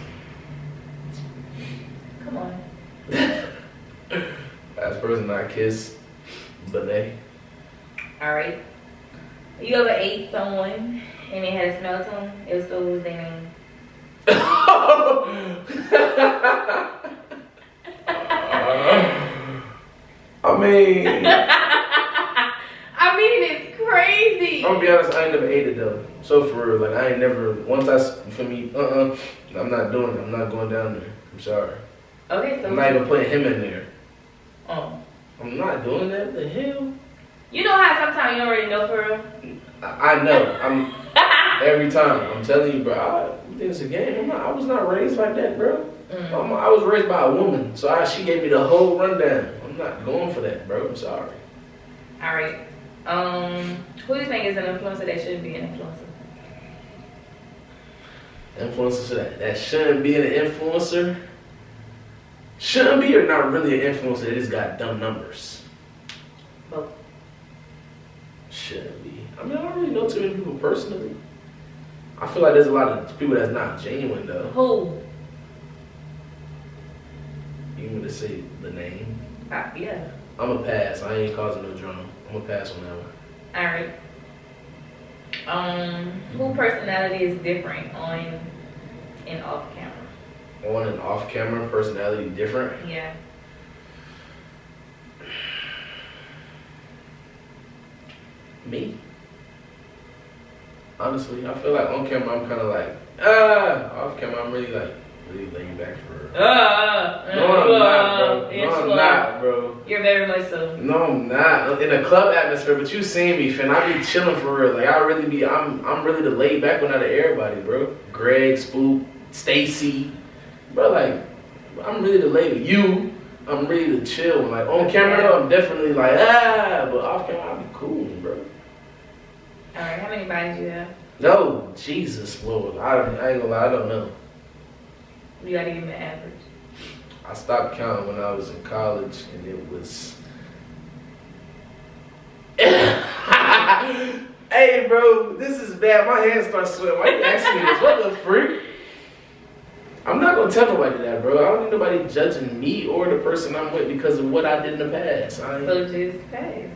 Come on. Last person I kissed, Bdot. Alright. You ever ate someone and it had a smell to them? If so, what was their name? I mean, it's crazy. I'm gonna be honest, I ain't never ate it though. So for real, like I ain't never. Once for me, I'm not doing it. I'm not going down there. I'm sorry. Okay, so I'm not even putting him in there. Oh. I'm not doing that. What the hell? You know how sometimes you already know for real? I know. I'm every time. I'm telling you, bro. I think it's a game. I was not raised like that, bro. I was raised by a woman, so she gave me the whole rundown. I'm not going for that, bro. I'm sorry. All right. Who do you think is an influencer that shouldn't be an influencer? Influencer that shouldn't be an influencer? Shouldn't be or not really an influencer, they just got dumb numbers? Both. Shouldn't be. I mean, I don't really know too many people personally. I feel like there's a lot of people that's not genuine though. Who? You want to say the name? Yeah. I'm a pass. I ain't causing no drama. I'm a pass on that one. Alright. Who personality is different on and off camera? On and off camera, personality different? Yeah. Me. Honestly, I feel like on camera I'm kind of like, off camera I'm really laid back for real. No, I'm not, bro. No, I'm not, bro. You're very much so. No, I'm not. In a club atmosphere, but you seen me, Finn. I be chilling for real. Like, I'm really the laid back one out of everybody, bro. Greg, Spook, Stacy. Bro, like, I'm really the laid you. I'm really the chill. Like, on camera, though, I'm definitely like, but off camera, I'll be cool, bro. Alright, how many bodies you have? No, Jesus, Lord. I ain't gonna lie, I don't know. You gotta give me an average. I stopped counting when I was in college, and it was. Hey, bro, this is bad. My hands start sweating. Why you asking me this? What the freak? I'm not gonna tell nobody that, bro. I don't need nobody judging me or the person I'm with because of what I did in the past. So just pass.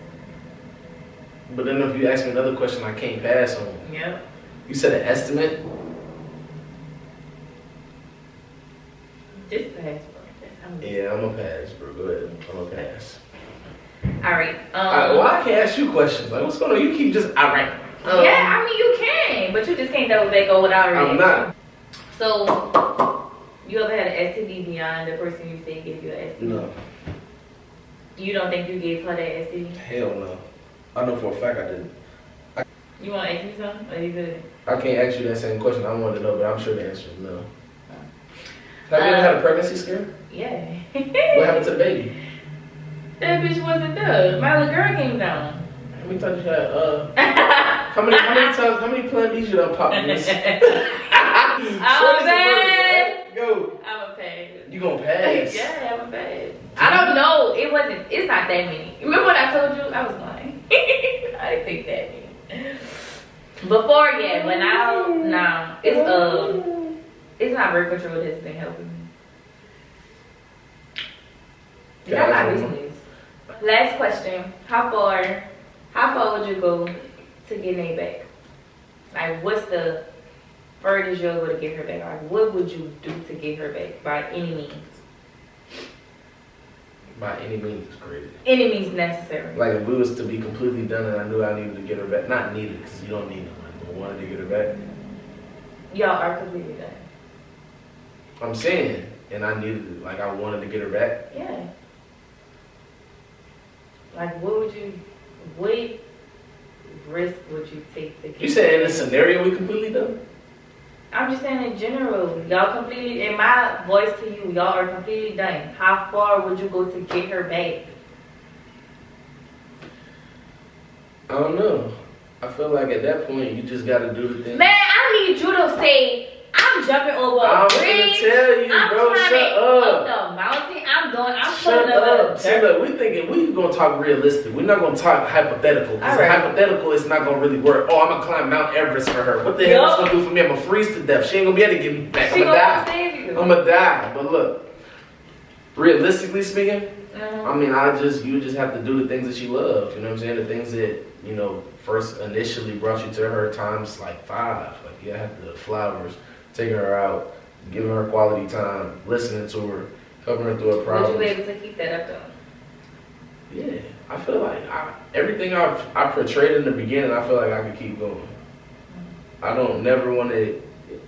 But then if you ask me another question, I can't pass on. Yep. You said an estimate? Just pass, bro. Yeah, I'm gonna pass, bro. Go ahead. I'm gonna pass. Alright. Well, I can't ask you questions. Like, what's going on? You keep just alright. Yeah, I mean you can, but you just can't double back over without reaction. I'm not. So, you ever had an STD beyond the person you say gave you an STD? No. You don't think you gave her that STD? Hell no. I know for a fact I didn't. You want to ask me something? Or you good? I can't ask you that same question. I wanted to know, but I'm sure the answer is no. Have you ever had a pregnancy scare? Yeah. What happened to the baby? That bitch wasn't there. My little girl came down. How many times you had, how many Plan B's you done popped in this? I'm bad. Go. I'm a pass. You gonna pass? Yeah, I'm a pass. I don't know. It's not that many. Remember what I told you? I was lying. I didn't think that many. Before, yeah, but now, nah. It's not birth control that's been helping me. That's my business. Last question. How far would you go to get Nate back? Like, what's the furthest you'll go to get her back? Like, what would you do to get her back by any means? By any means, it's great. Any means necessary. Like, if we was to be completely done and I knew I needed to get her back, not needed, because you don't need no money, but wanted to get her back. Y'all are completely done. I'm saying, and I needed, like, I wanted to get her back. Yeah. Like, what risk would you take to get You said in a scenario we completely done? I'm just saying in general, y'all completely, in my voice to you, y'all are completely done. How far would you go to get her back? I don't know. I feel like at that point, you just got to do the thing. Man, I need you to say, I'm jumping over a bridge. I'm gonna tell you, I'm bro, climbing shut up. the mountain. I'm Shut pulling up. up. See, look, we gonna talk realistic. We're not gonna talk hypothetical. Because Right. hypothetical, it's not gonna really work. Oh, I'm gonna climb Mount Everest for her. What the hell is gonna do for me? I'm gonna freeze to death. She ain't gonna be able to get me back. She I'm gonna gonna die. save you. I'm gonna die. But look, realistically speaking, Mhm. I mean, you just have to do the things that you love. You know what I'm saying? The things that, first initially brought you to her times like 5. Like, you have the flowers, taking her out, giving her quality time, listening to her, helping her through her problems. Would you be able to keep that up though? Yeah, I feel like everything I portrayed in the beginning, I feel like I could keep going. I don't never want to,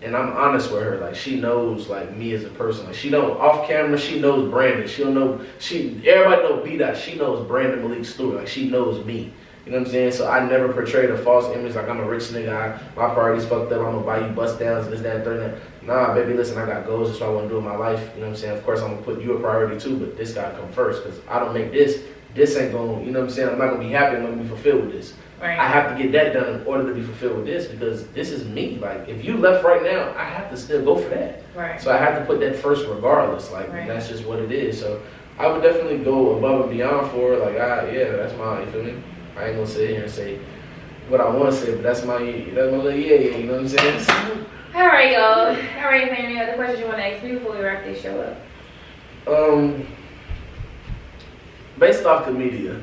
and I'm honest with her. Like, she knows like me as a person. Like, she don't off camera. She knows Brandon. She don't know. Everybody know Bdot. She knows Brandon Malik Stewart. Like, she knows me. You know what I'm saying? So I never portrayed a false image like I'm a rich nigga. My priorities fucked up. I'm gonna buy you bust downs and this, that, and third. Nah, baby, listen, I got goals. That's what I want to do in my life. You know what I'm saying? Of course, I'm gonna put you a priority too, but this gotta come first because I don't make this. This ain't going. You know what I'm saying? I'm not gonna be happy. I'm gonna be fulfilled with this. Right. I have to get that done in order to be fulfilled with this because this is me. Like, if you left right now, I have to still go for that. Right. So I have to put that first regardless. Like, Right. That's just what it is. So I would definitely go above and beyond for her. Like, yeah, that's mine. You feel me? I ain't gonna sit here and say what I want to say, but that's my little yeah. You know what I'm saying? All right, y'all. All right, is there any other questions you want to ask me before we wrap this show up? Based off the media,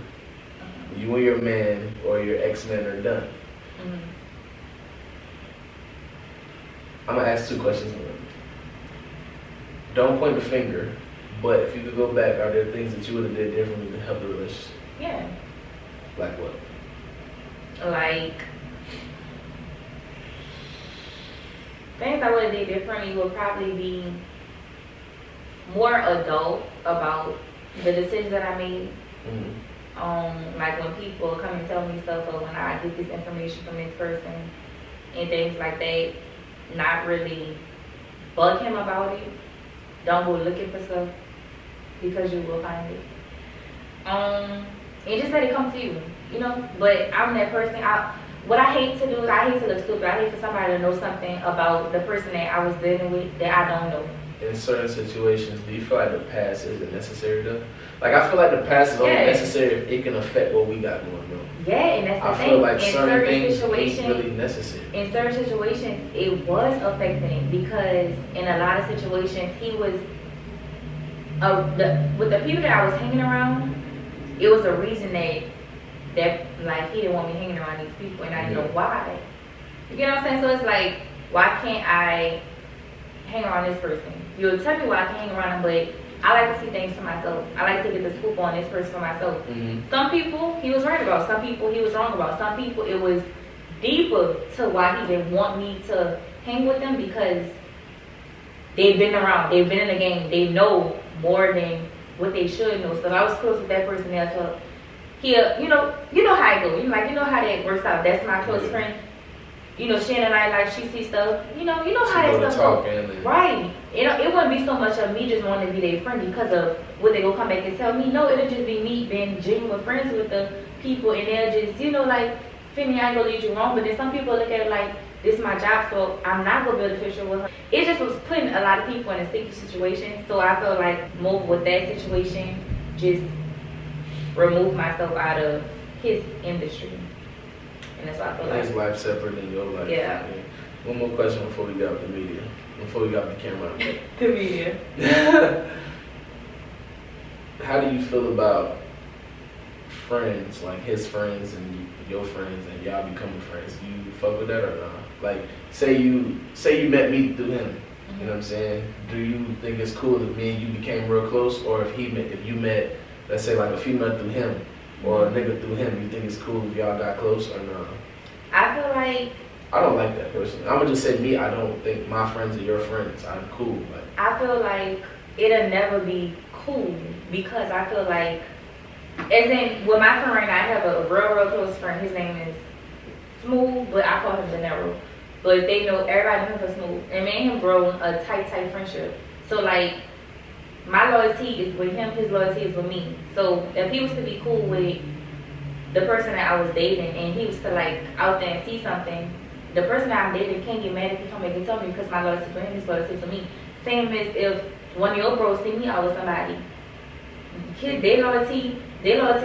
you and your man or your ex-man are done. Mm-hmm. I'm gonna ask 2 questions. Don't point the finger, but if you could go back, are there things that you would have did differently to help the relationship? Yeah. Like what? Like, things I would have did differently would probably be more adult about the decisions that I made. Mm-hmm. Like when people come and tell me stuff or when I get this information from this person and things like that, not really bug him about it. Don't go looking for stuff because you will find it. And just let it come to you, But I'm that person. What I hate to do is I hate to look stupid. I hate for somebody to know something about the person that I was dealing with that I don't know. In certain situations, do you feel like the past isn't necessary though? Like, I feel like the past is only necessary if it can affect what we got going on. Yeah, and that's the thing. I feel like in certain things situations, ain't really necessary. In certain situations, it was affecting it because in a lot of situations, he was, with the people that I was hanging around, it was a reason that that like he didn't want me hanging around these people, and I didn't know why. You get what I'm saying? So it's like, why can't I hang around this person? You'll tell me why I can hang around him, but I like to see things for myself. I like to get the scoop on this person for myself. Some people he was right about. Some people he was wrong about. Some people it was deeper to why he didn't want me to hang with them, because they've been around, they've been in the game, they know more than what they should know. So if I was close with that person there, so you know how it goes. You know how that works out. That's my close friend. You know, she and I, like, she sees stuff. You know how that stuff goes. Right. It wouldn't be so much of me just wanting to be their friend because of what they gonna come back and tell me. No, it'll just be me being genuine friends with the people, and they'll just, like, Fini, I ain't gonna lead you wrong. But then some people look at it like, this is my job, so I'm not gonna build a picture with her. It just was putting a lot of people in a sticky situation. So I feel like move with that situation, just remove myself out of his industry. And that's why I feel like his life separate than your life. Yeah. One more question before we get off the media. Before we got off the camera. The media. How do you feel about friends, like his friends and your friends, and y'all becoming friends? Do you fuck with that or not? Like, say you met me through him. You know what I'm saying? Do you think it's cool if me and you became real close, or if you met, let's say, like a female through him or a nigga through him, you think it's cool if y'all got close or not? I feel like I don't like that personally. I'm gonna just say me. I don't think my friends are your friends. I'm cool. I feel like it'll never be cool, because I feel like, as in with my friend right now, I have a real close friend. His name is Smooth, but I call him De Niro. But they know, everybody knows him for Smooth. And me and him grown a tight friendship. So like, my loyalty is with him, his loyalty is with me. So if he was to be cool with the person that I was dating, and he was to like out there and see something, the person that I'm dating can't get mad if he come back and tell me, because my loyalty for him, his loyalty for me. Same as if one of your bros see me out with somebody. Their loyalty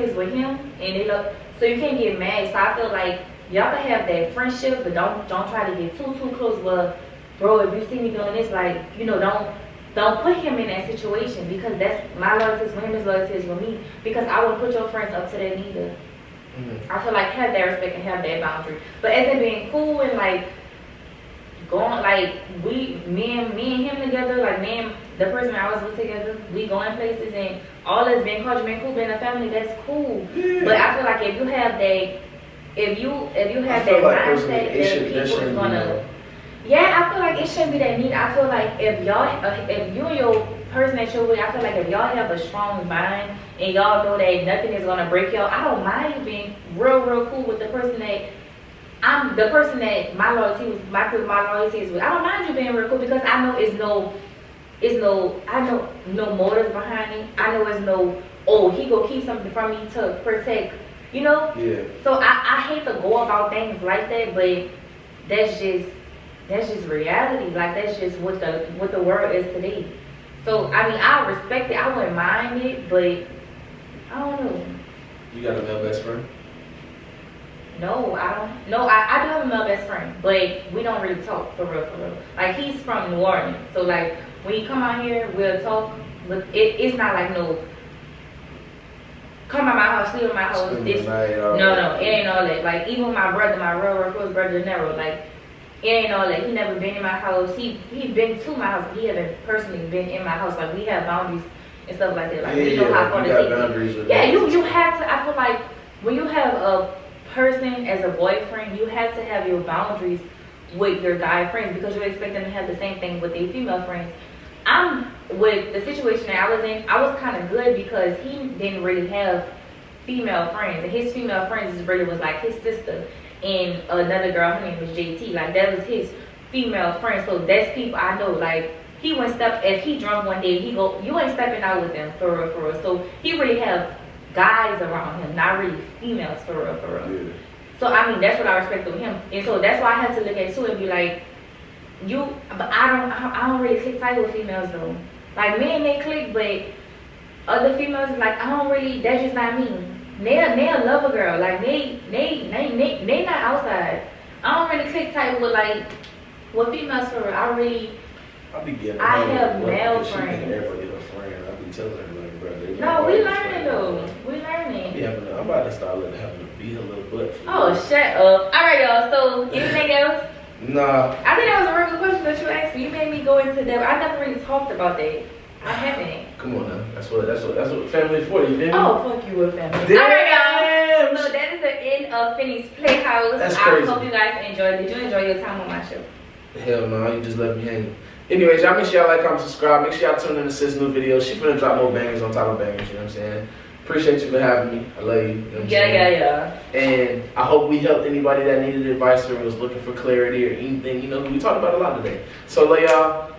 is with him, and so you can't get mad. So I feel like y'all can have that friendship, but don't try to get too close. Well, bro, if you see me doing this, like, don't put him in that situation, because that's my loyalty is with him, his loyalty is with me. Because I wouldn't put your friends up to that neither. I feel like have that respect and have that boundary. But as it being cool and like going, like me and him together, like me and the person I was with together, we going places and all that's been culture, been cool, being a family, that's cool. Yeah. But I feel like if you have that, if you have that mindset that people is gonna, yeah, I feel like it shouldn't be that neat. I feel like if you and your person that you're with, I feel like if y'all have a strong bond and y'all know that nothing is gonna break y'all, I don't mind you being real cool with the person that my loyalty is with. I don't mind you being real cool, because I know I know no motives behind it. I know it's no, he go keep something from me to protect, Yeah. So I hate to go about things like that, but that's just reality. Like, that's just what the world is today. So I mean, I respect it. I wouldn't mind it, but I don't know. You got a male best friend? No, I don't. No, I do have a male best friend, but we don't really talk for real. Like, he's from New Orleans, so like when you come out here, we'll talk. But it's not like no. Come by my house, sleep in my house. No, it ain't all that. Like, even my brother, my real close brother, never, like, it ain't all that. He never been in my house. He's been to my house, but he haven't personally been in my house. Like, we have boundaries and stuff like that. Like, we know how far to take it. Yeah, you have to. I feel like when you have a person as a boyfriend, you have to have your boundaries with your guy friends, because you expect them to have the same thing with their female friends. With the situation that I was in, I was kind of good, because he didn't really have female friends, and his female friends was like his sister and another girl, her name was JT. Like, that was his female friend. So that's people I know. Like, he wouldn't step, if he drunk one day, he go, you ain't stepping out with them, for real. So he really have guys around him, not really females, for real. Yeah. So I mean, that's what I respect with him, and so that's why I had to look at it too and be like, but I don't really click tight with females though. Like, men they click, but other females, like, I don't really. That's just not me. They'll love a girl. Like, they not outside. I don't really click tight with females for real. I be getting. I have male She friends. think everybody her friend. I be telling her like, bro. No, we learning though. We learning. I'm about to start having to beat her little butt. Oh, shut up. All right, y'all. So, anything else? Nah. I think that was a real good question that you asked me. You made me go into depth. I never really talked about that. I haven't. Come on now. That's what family's for. You feel me? Oh, fuck you with family. Damn. All right, y'all. So that is the end of Fini's Playhouse. That's I crazy. hope you guys enjoyed. Did you enjoy your time on my show? Hell no, you just left me hanging. Anyways, y'all make sure y'all like, comment, subscribe. Make sure y'all tune in to sis new videos. She finna drop more bangers on top of bangers, you know what I'm saying? Appreciate you for having me. I love you. You know what I'm saying? Yeah. And I hope we helped anybody that needed advice or was looking for clarity or anything. You know, we talked about a lot today. So, love y'all.